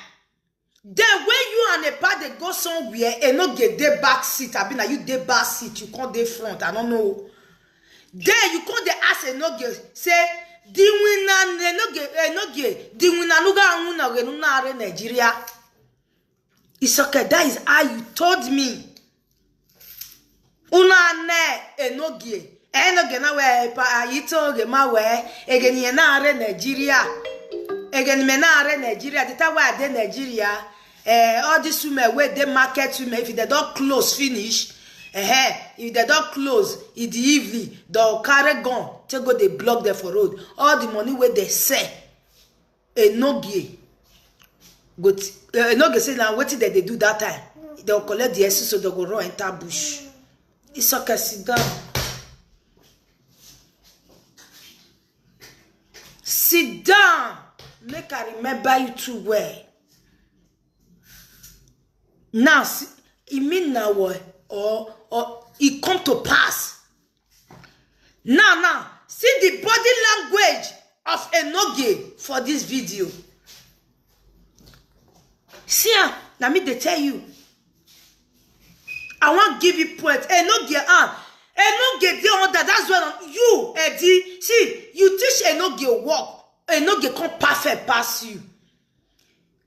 Then when you and Epa they go somewhere, enoge dey back seat. I mean, you dey back seat, you can't dey front. I don't know. Then you can't dey ask enoge say di wina enoge di wina nuga una renuna are Nigeria. It's okay. That is how you told me. Una ne enoge. Enoge na we pa yito ge ma we egeni na are Nigeria. Egeni me na are Nigeria. The time why dey Nigeria, all this women where they market women, if they don't close finish, if they don't close in the evening, they'll carry gun to go they block them for road. All the money where they sell, enoge. But no get say now what did they do that time? They'll collect the essence so they go run enter bush. It's okay, sit down. Sit down. Make I remember you too well. Now, it mean now what? Or it come to pass. Now, see the body language of enoge for this video. See, let me tell you. I want to give you point. Enoge the order. That's when you, Eddie. See, you teach enoge work. Enoge come perfect pass you.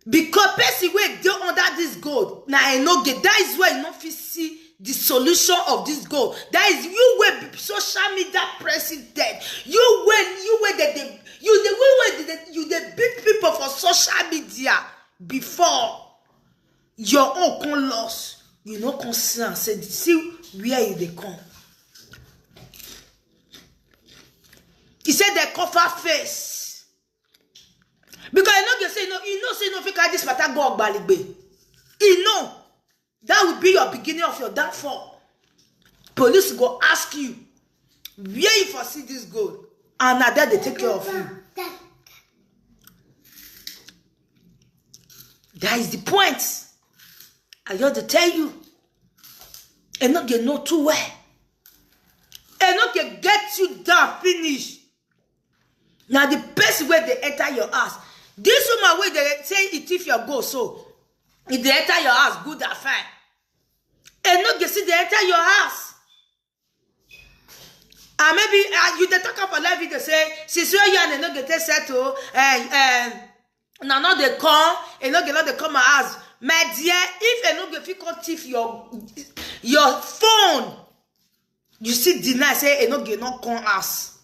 Because person wey dey under this gold. Now enoge. That is why you not fit see the solution of this gold. That is you wey social media president. You the beat people for social media. Before your own con loss, you know concern. Say, see where you they come. He said they cover face. Because you know, say no fake this matter go baligbe. You know that will be your beginning of your downfall. Police go ask you where you foresee this gold, and now that they take care of you. That is the point. I got to tell you. And not get no too well. And not get you down, finish. Now the best way they enter your house. This woman way they say it if you go so. If they enter your house, good or fine. And not get see they enter your house. And maybe you they talk about life video say, since you and not get settled now they come, and not they come and ask, my dear, if you no fit come thief your phone, you see deny say no come ask,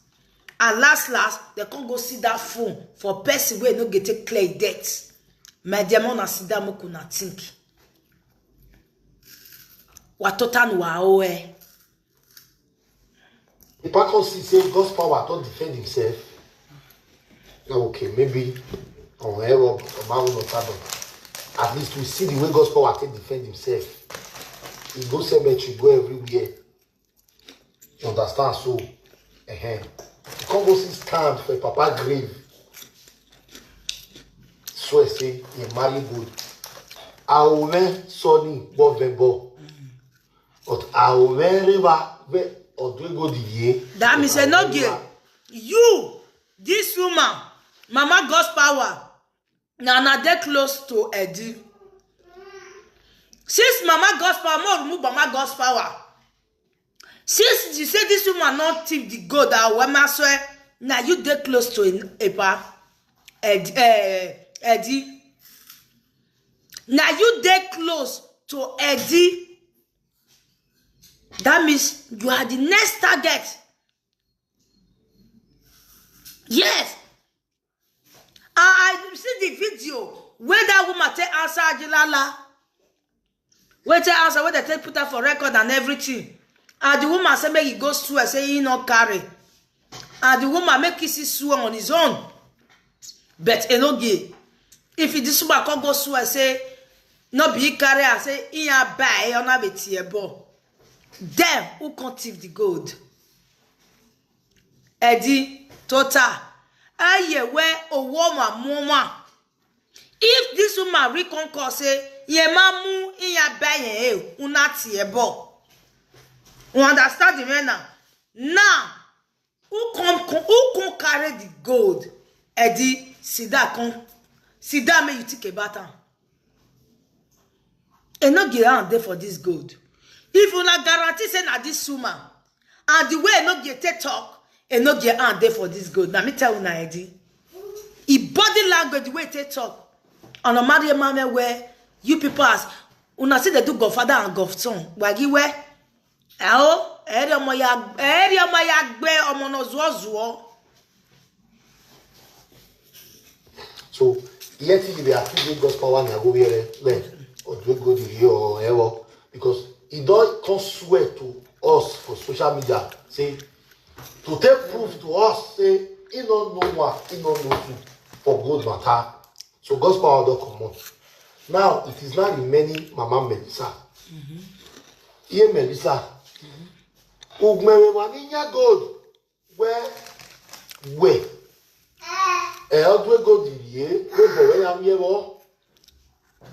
and last they can't go see that phone for person where no get take clear debt. My dear, mona sit down mo kuna think. What total wa oe. The pastor say God's power don't defend himself. Okay, maybe. At least we see the way God's power can defend himself. He go cemetery, go everywhere. You understand? So, you can't go see stand for Papa grave. So I say, he marry good. I will wear Sonny Bovembo. But I will wear river or do go the year. That means no girl. You, this woman, Mama God's power. Now they close to Eddie. Since Mama God's power, more remove Mama God's power. Since you say this woman not thief the gold that woman swear, now you they close to Epa Eddie. Now you they close to Eddie. That means you are the next target. Yes. I see the video where that woman take answer Ajilala. Wait till answer where they take put her for record and everything. And the woman say make he go swear, say he not carry. And the woman make he swear on his own. But he no gay. If he this woman can go swear, say no be carry, I say he a buy on a betiebo. Them who can't thief the gold. Eddie, total. Aye, where a woman, mama. If this woman reconquer say, ye mamu in ya buy unati ebo. You understand the man now? Now, who can carry the gold? Eddie, see that me you take a baton. And not get out there for this gold. If you not guarantee say na this woman, and the way not get talk, and not get out there for this gold. Now me tell you now, Eddie. If body language the way they talk, on a marry mama where you people ask, una see they do godfather and godson. Wagi where? Oh, area moya gbe omo no zuo. So, yet if they are doing God's power and go here, or do go to here or ever, because he don't come swear to us for social media, say, to take proof to us, say, he don't know what, he don't know for good matter. So God's power don't come out. Now, it is not remaining Mama Melissa. Here, Melissa. Ugmewe maninya gold. Where? Eldwe gold ye. Where am ye?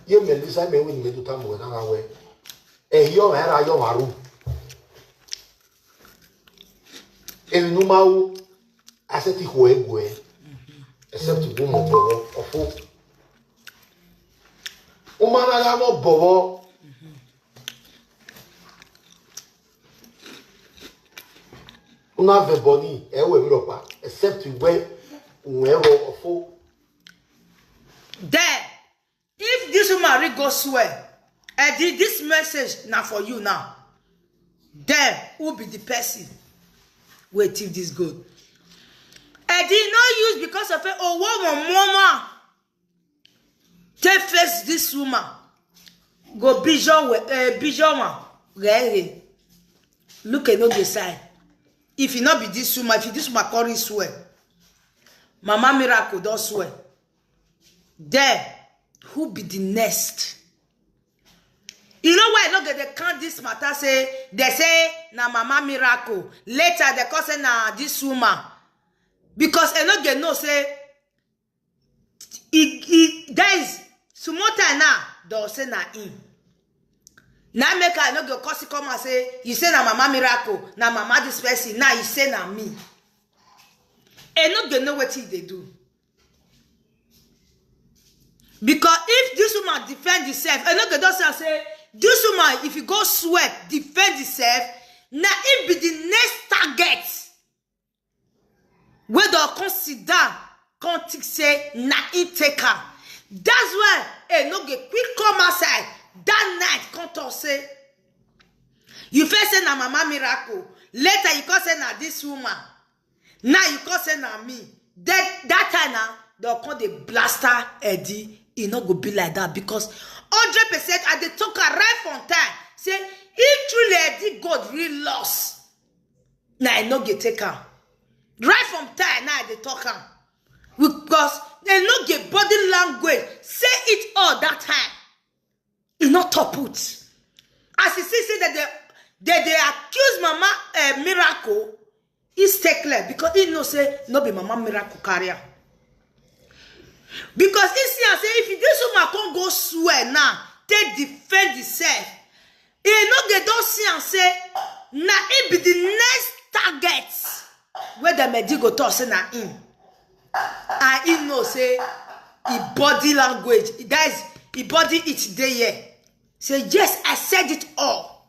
Ye Melissa me win me to time with an away. Yo era yo maru. Numau aseti hoegwe. Except to woman of hope. Umana no bobo. Una veboni ewe miropa except where of hope. Then, if this woman go swear, and this message now for you now, then who be the person who thief this gold? And did not use because of it. Oh, woman, take face this woman. Go bijon man. Look at the side. If it not be this woman, if this woman calling swear, Mama Miracle don't swear. Then who be the next? You know why not they can't this matter say they say na Mama Miracle. Later they call say na this woman. Because I not get no say there is sumota now don't say na him. Now make I no go cause come and say you say na Mama Miracle, na Mama this person, now you say na me. And not get know what they do. Because if this woman defend herself, and not get don't say this woman if you go sweat defend herself, now it be the next target. Where they consider context say na it take her. That's why a no get quick come outside. That night come to say you first say na Mama Miracle, later you come say na this woman, now you come say na me. That time now they'll call the blaster Eddie. It not go be like that because 100% at the talk right from time say if truly Eddie God really lost, now I no get taken. Right from time now they talk because they no get body language say it all that time. It not top put. As you see that they accuse Mama Miracle, it's take clear because he no say no be Mama Miracle carrier. Because he see and say if this woman can't go swear now, they defend itself. He no get don't see and say now it be the next target where the medic go talk say na him. And he no say he body language. That is he body each day here. Say yes, I said it all.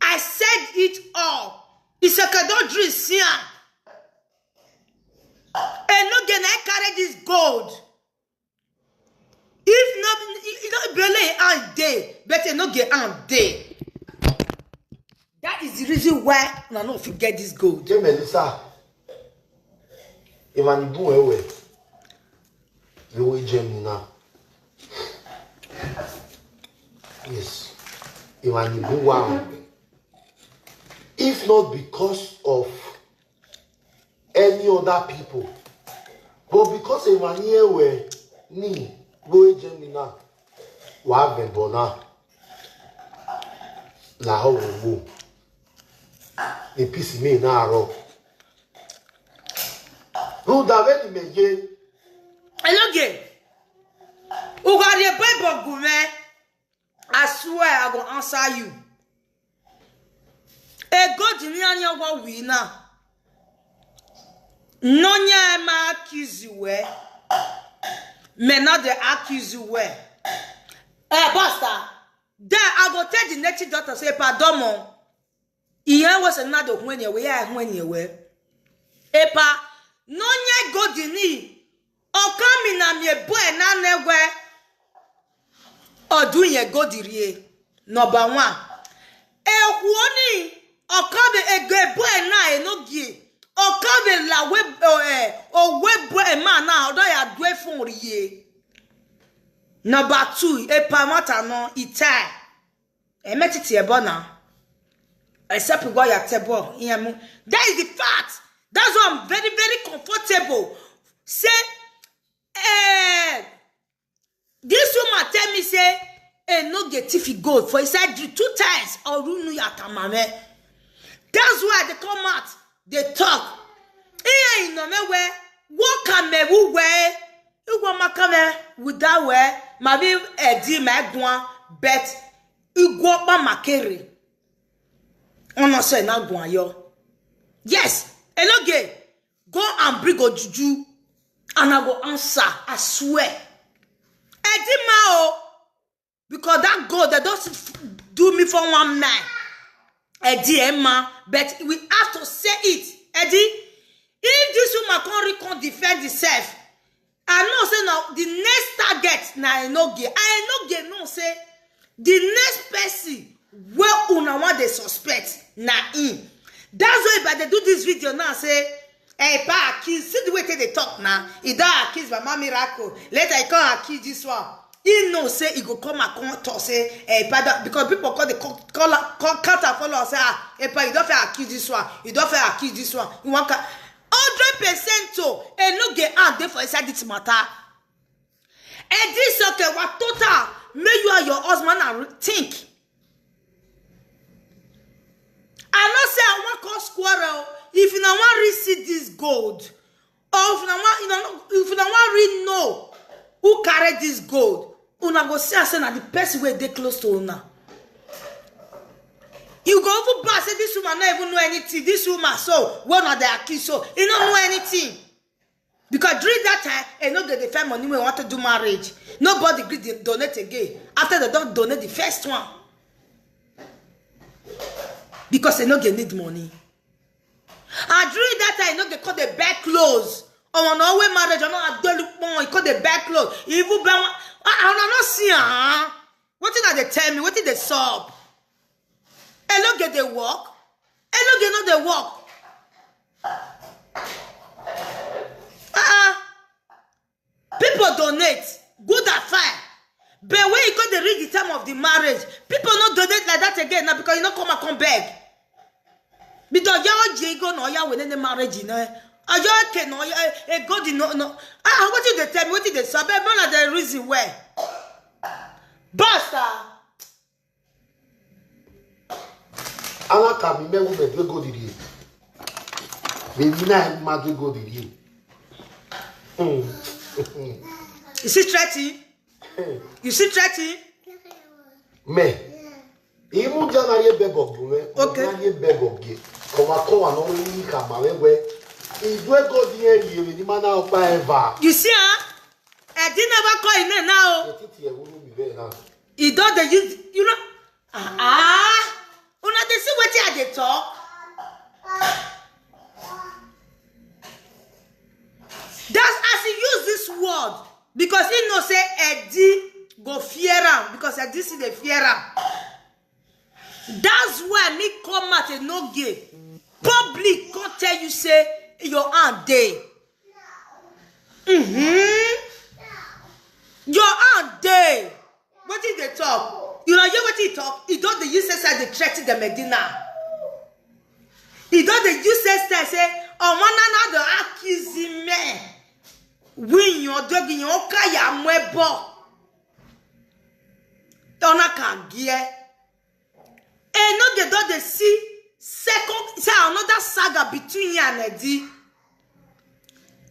I said it all. It's a kadodri sian. And no can I carry this gold. If not, you don't believe and day, better not get and day. That is the reason why I don't forget this gold. Hey, Melissa, if I'm doing away, you will join me now. Yes. If not because of any other people, but because Emmanuel were ni boy Gemina wa bona la ho wo e peace me na ro no David meje eloge u got the Bible gume. I swear I will answer you. A God in your winner. No nya ma accuse you where. May not the accuse you where. Pastor, there I go tell the next doctor say pardon. Here was another when you were. Epa, no nya God in me. O come in a me boy na newe. Or doing a good year. Number one. Warning. Or come a good boy na no gi. Or come la web or web boy man now. Do ya do for ye. Number two. A pamata no ita. A metiti a bona. Except go ya table. That is the fact. That's why I'm very, very comfortable. Say, this woman tell me say, no get if you go for he said 2 times or runu yatamame. That's why they come out, they talk. Eh, no me where what can me who where you want my come without where my be Eddie my gwan bet you go up my carry. On no say na gwan yo. Yes, eloge go and bring go juju and I go answer, I swear. Eddie Mao, because that God that doesn't do me for one man. Eddie Emma, but we have to say it. Eddie, if this woman can't defend herself, I know say now the next target na I no get no say the next person where una want they suspect na him. That's why if they do this video now say. Hey, pa, accuse. See the way they talk now. He don't accuse Mama Miracle. Later, he can't accuse this one. He know say he go come and come talk say, hey, pa, because people call the counter follow say, hey, pa, you don't feel accuse this one. You don't feel accuse this one. You want 100% to, and no get out there for inside this matter. And this okay, what total? May you and your husband and think. I not say I want call squirrel. If you don't want to see this gold, or if you don't want to know who carried this gold, una go see say na the person where they close to una. You go over back say this woman not even know anything. This woman so one of the accused so he don't know anything. Because during that time, they no get the fair money when want to do marriage. Nobody agreed to donate again. After they don't donate the first one. Because they no get need money. And during that time, you know, they call the back clothes. Oh, no way marriage, I know I don't look more. You call the back clothes. If you buy one, I don't see, what did they tell me? What did they solve? And look at the work. And look at the work. People donate. Good affair. But when you got to read the time of the marriage, people not donate like that again now because you not come back. Because y'all jigo no y'all within the marriage, you know. Y'all can no God no. What did they tell me? What did they say? But not the reason why. Basta. Ala kami me wo me go didi. Me na ma go didi. You see threatening? You see threatening? Me. Imu jana ye bebo bume. Okay. Ye bebo ge. Kowa no ni kama wewe. Idwe go die ye ni mana opa eva. You see I didn't never call him now. Titi e wulu mi be na. He don't they use you know. Una they see what they talk. That's as he use this word because he know say Eddie go fear him because Eddie see the fear him. That's why me come at a no gay. Public can't tell you say your aunt day. Your aunt day. What did they talk? You know you use say they threaten the Medina. He don't the use say, oh man na the accuse me. Win your dog in your kaya mwebo. Donna can gear. And no they don't see second say another saga between you and Eddie.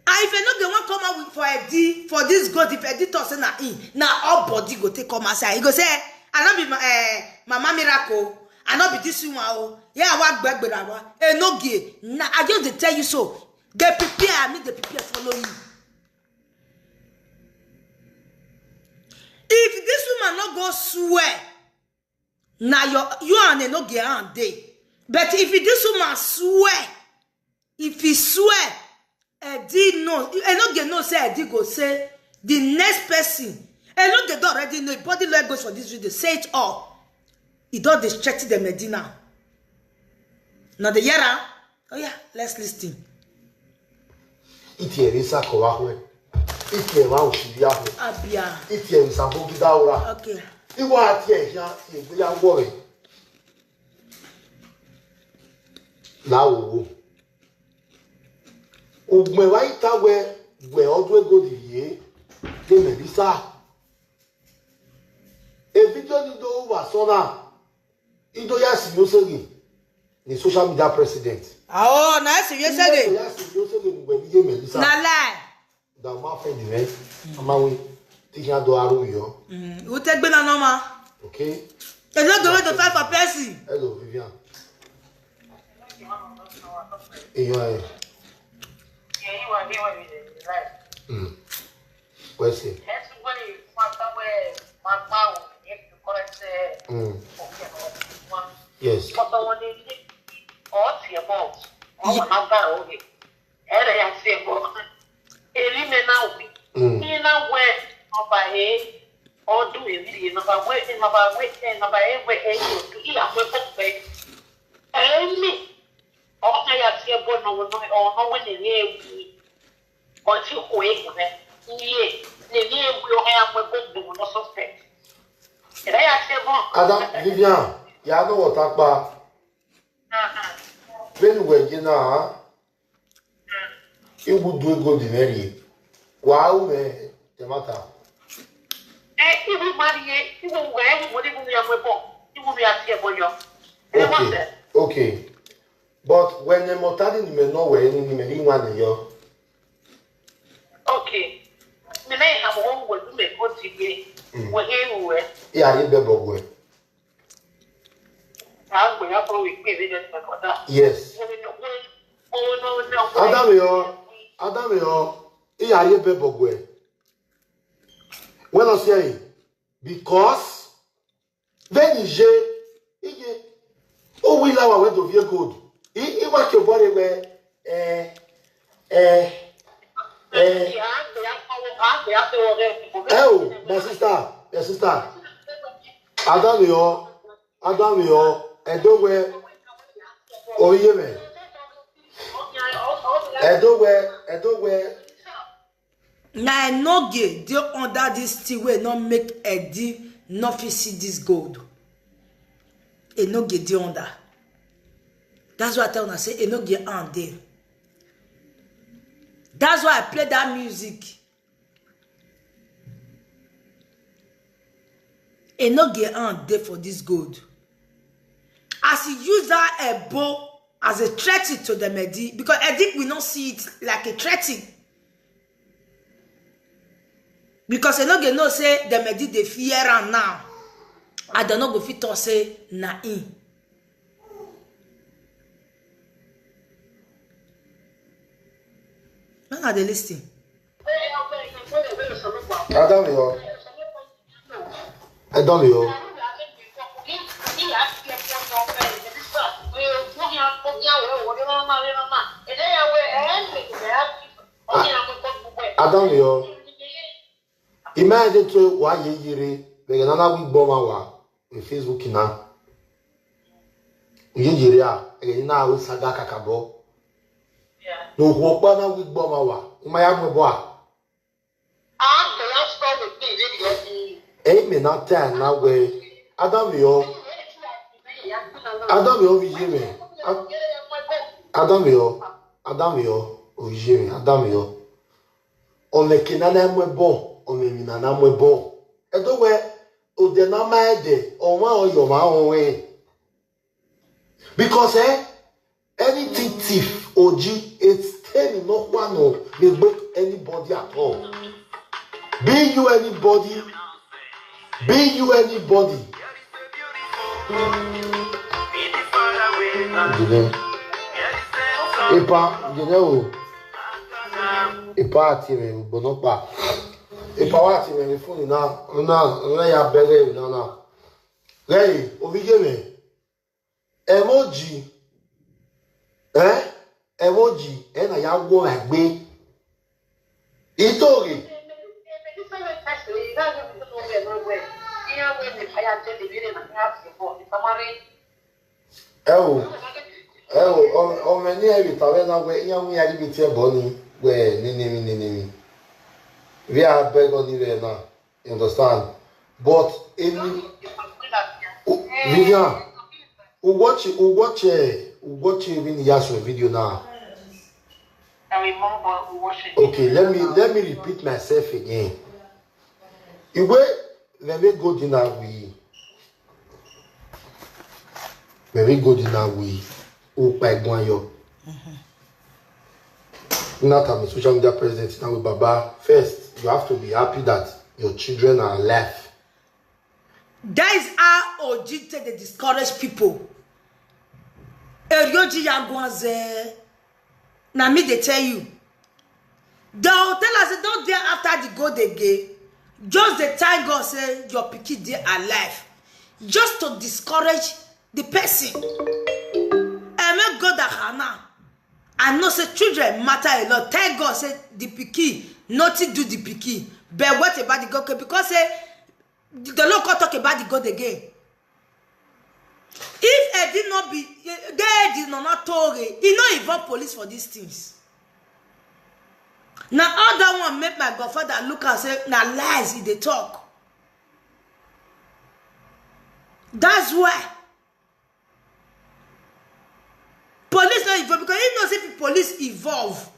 And if you know they want come out with for Eddie for this God, if Eddie talks say na in now all body go take come outside. He go say, I not be mama miracle. I not be this woman. Oh, yeah, I walk back, but I want. No gay. Nah, I just they tell you so. They prepare me. They prepare follow you. If this woman not go swear, now you and no gay and day. But if this woman swear, if he swear, Eddie no, and no get no say Eddie go say the next person, and no get already know. Body lawyer goes for this video, say it all. He don't distract the Medina. Now the yara, oh yeah, let's listen. Iti erisa kowahwe. Iti ewa ushibiahe. Abia. Iti erisa bogidaura. Okay. Iwa ati ehia ya ngore. Lawo. Ugme wa itawe we odwe godiye de Medisa. E video ni do wa sona. Ido ya sinyosegi ni social media president. Oh, na sinyosegi. Ya sinyosegi ngwe ni Medisa. Na lie. Da ma fe di me. Amawe ti ya do aru yo. U te gbe na normal. Okay. E no go to fight for person. Hello Vivian. Eyo eh. Yeah, you are here with it, right? Where's it? That's where my mouth, if you correct Yes. but the one is all your balls. Oh, I'm going over it. And I say, well, eliminate now where by a or do it, number waiting about waiting about every age to eat a weapon back. And me, all I see a boy or no one in here or two wait with it. Yes, the name will have a book, do not suspect. And I say, Adam, Vivian, ya know what about when we're gonna it would do a good in any. Wow, the matter. Okay. But when the mortality may know where any one yo. Okay. Me na have one word to make good today. We're here we Yeah, you better go. Yes. Adam yo, yeah, you better go. When I say because then oh we allow went to very good. He work your body where oh, my sister. Adam yo, Edowe, oh yeah man. Edowe. Now no gay, they under this thing will not make Eddie not see this gold. E no gay they under. That's why I tell you, I say e no gay on there. That's why I play that music. E no gay on there for this gold. As he use that bow as a threat to the Eddie, because Eddie will not see it like a threat. Because they no get no say the Eddie they fear and now. I don't know go fit to say na in. When are they listening? Adam yo. Imagine to why you we gonna we bomb in Facebook na. You na we saga kakabo. No hope na we bomb my boy. Me not ten now way. Adam yo. Adam yo vije me. Adam yo vije me. Adam yo. Ome kinana mwe bon, ome minana mwe bon. Edo we o de na ma ede, o wa o yo ma o we. Because anything thief oji, it's telling no one will break anybody at all. Be you anybody. Epa ati me bonopa. Epa wa ati me phone na ya bele na. Hey, ovije me. Emoji. Emoji na ya wo agbe. Itori. Many every time we young we are giving to Bonnie where nini. We are beg on the now, you understand? But in Vivian, who watch even Yasmin video now. Okay, let me repeat myself again. When we go dinner, we OKPAMEN yo. Not I'm a social media president now with Baba. First, you have to be happy that your children are alive. That is how OG they discourage people. Now me they tell you. They'll tell us don't dare after the gold again. Just the time God say your pikin they alive. Just to discourage the person. I God that Hannah. I know say children matter a lot. Thank God say the pikin, nothing do the pikin. But what about the God? Because say the Lord talk about the God again. If I did not be, they did not told it. He not involve police for these things. Now all that one make my godfather look and say, now lies they talk. That's why. Police not involved because he knows if police evolve,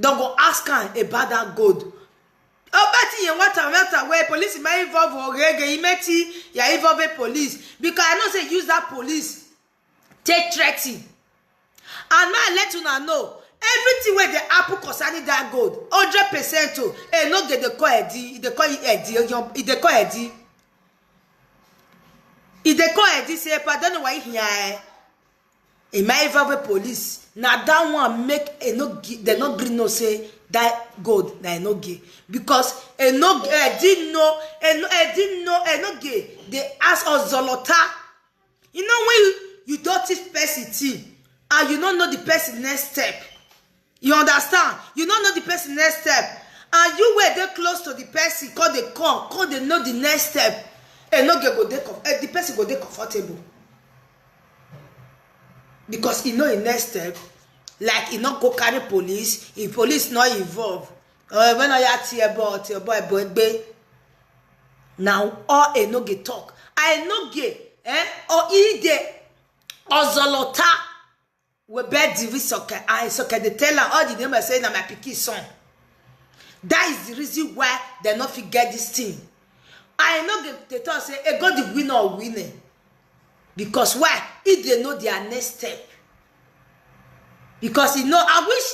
don't go ask him about that gold. Oh, but you what where police might involve or reggae, you involve police because I know say use that police take threatening. And now let you know everything where the apple concerning that gold 100% to no get the call Eddie, they call Eddie, they call Eddie. If they call Eddie, say, I don't know why here. It might involve police. Now that one make a no they not green no say that gold they no gay because a no didn't know they ask us Zolota. You know when you don't teach person and you don't know the person next step. You understand? You don't know the person next step and you were there close to the person call they know the next step and no get go there the person go there comfortable. Because he know in next step, like he not go carry police, if police not involved. When I at your boy, now all a no get talk. I no get, or ide or Zolota we bed divisoke. I soke they tell her all the name I say na my picky son. That is the reason why they not forget this thing. I no get they talk say a God the winner or winner. Because why? If they know their next step. Because you know, I wish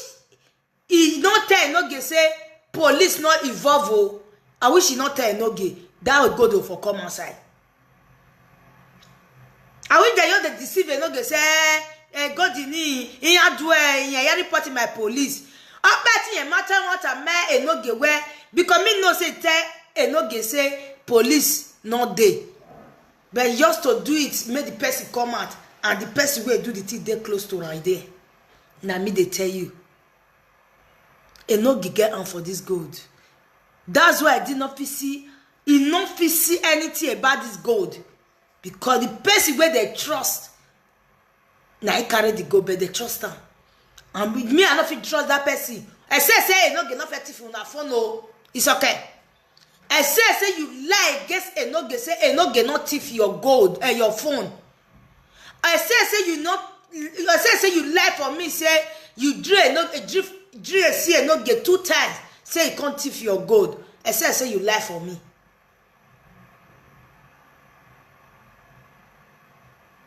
he not tell no get say police not involved. I wish he not tell no get that would go to for come outside. I wish they know the deceive no get say God in he had do he reporting my police. I bet you matter what a man no get where because me no say tell no get say police not there. But just to do it, make the person come out, and the person will do the thing they close to right there. Now me they tell you, and no get on for this gold. That's why I did not see, anything about this gold, because the person where they trust, now he carry the gold, but they trust them. And with me, I don't feel trust that person. I say, no get not effective on that phone. No, it's okay. I say you lie against no get say no get not thief your gold and your phone. I say you not. I say you lie for me. Say you drill see no get 2 times. Say you can't thief your gold. I say you lie for me.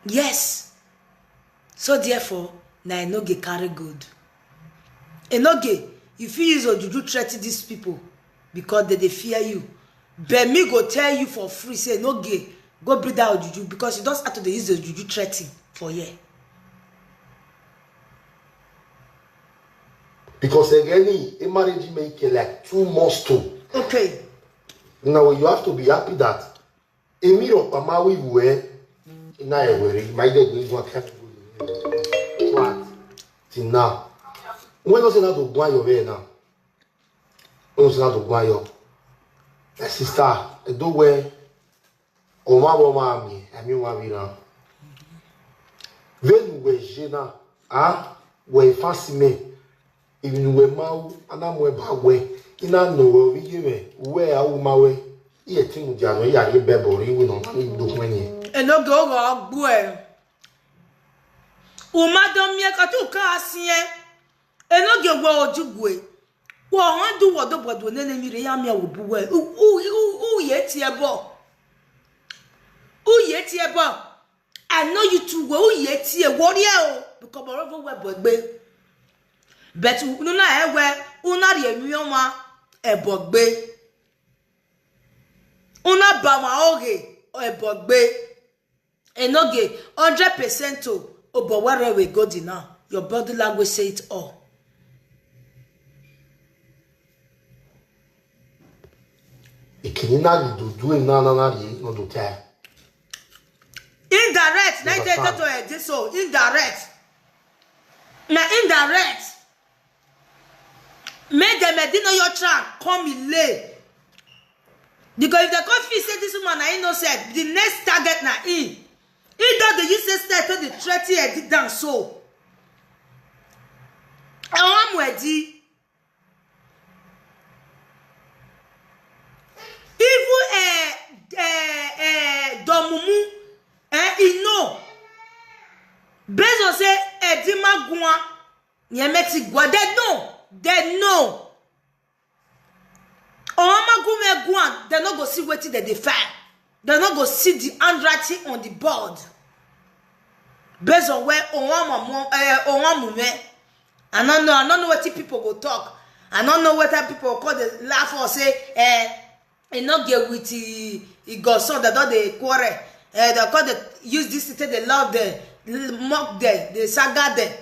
Yes. So therefore, now I no get carry good. And no get. You feel use or juju threaten these people because they fear you. But me go tell you for free. Say no get. Go breathe out juju because you don't have to use the juju threatening for year. Because again, a marriage make like 2 months too. Okay. Now you have to be happy that a mirror pamawi we na ewere my dad going to catch flat till now. When you say na to go your way now. When you say na to go your my sister, do where Oma mi, ami wa mi na. When we jena, we fasime. Even we mau anamwe bawe ina no wi give we awumawe iye timu jano ya ye bebori we no do hwani eno go gbu e umado mi ka tu ka asie eno ge gbo ojugwe wo han du wodo bodo ne mi re ya mi awobu we u ye ti ebo I know you too well u ye ti e warrior o because borovo we bogbe. But una ewe una ri enwoma ebogbe una ba ma oge ebogbe enoge 100% to obowere we go di now. Your body language say it all. Ikinina do na ri no do tell. Indirect na ite to so indirect. Na indirect. Make them know your track, come in lay. Because if the coffee say this woman are innocent, the next target na in. He does the useless start to the 30 edit down so. I want ready. Even Domumu, he know. Based on say Edima Gwa, Yemeti Gwa, they know. They know. They're not going to see what they find. They're not going to see the handwriting on the board. Based on where I don't know what people will talk. I don't know what people will call the laugh or say, and not get with the got son that they quarrel. They call the use this to they love the mock them, the saga them.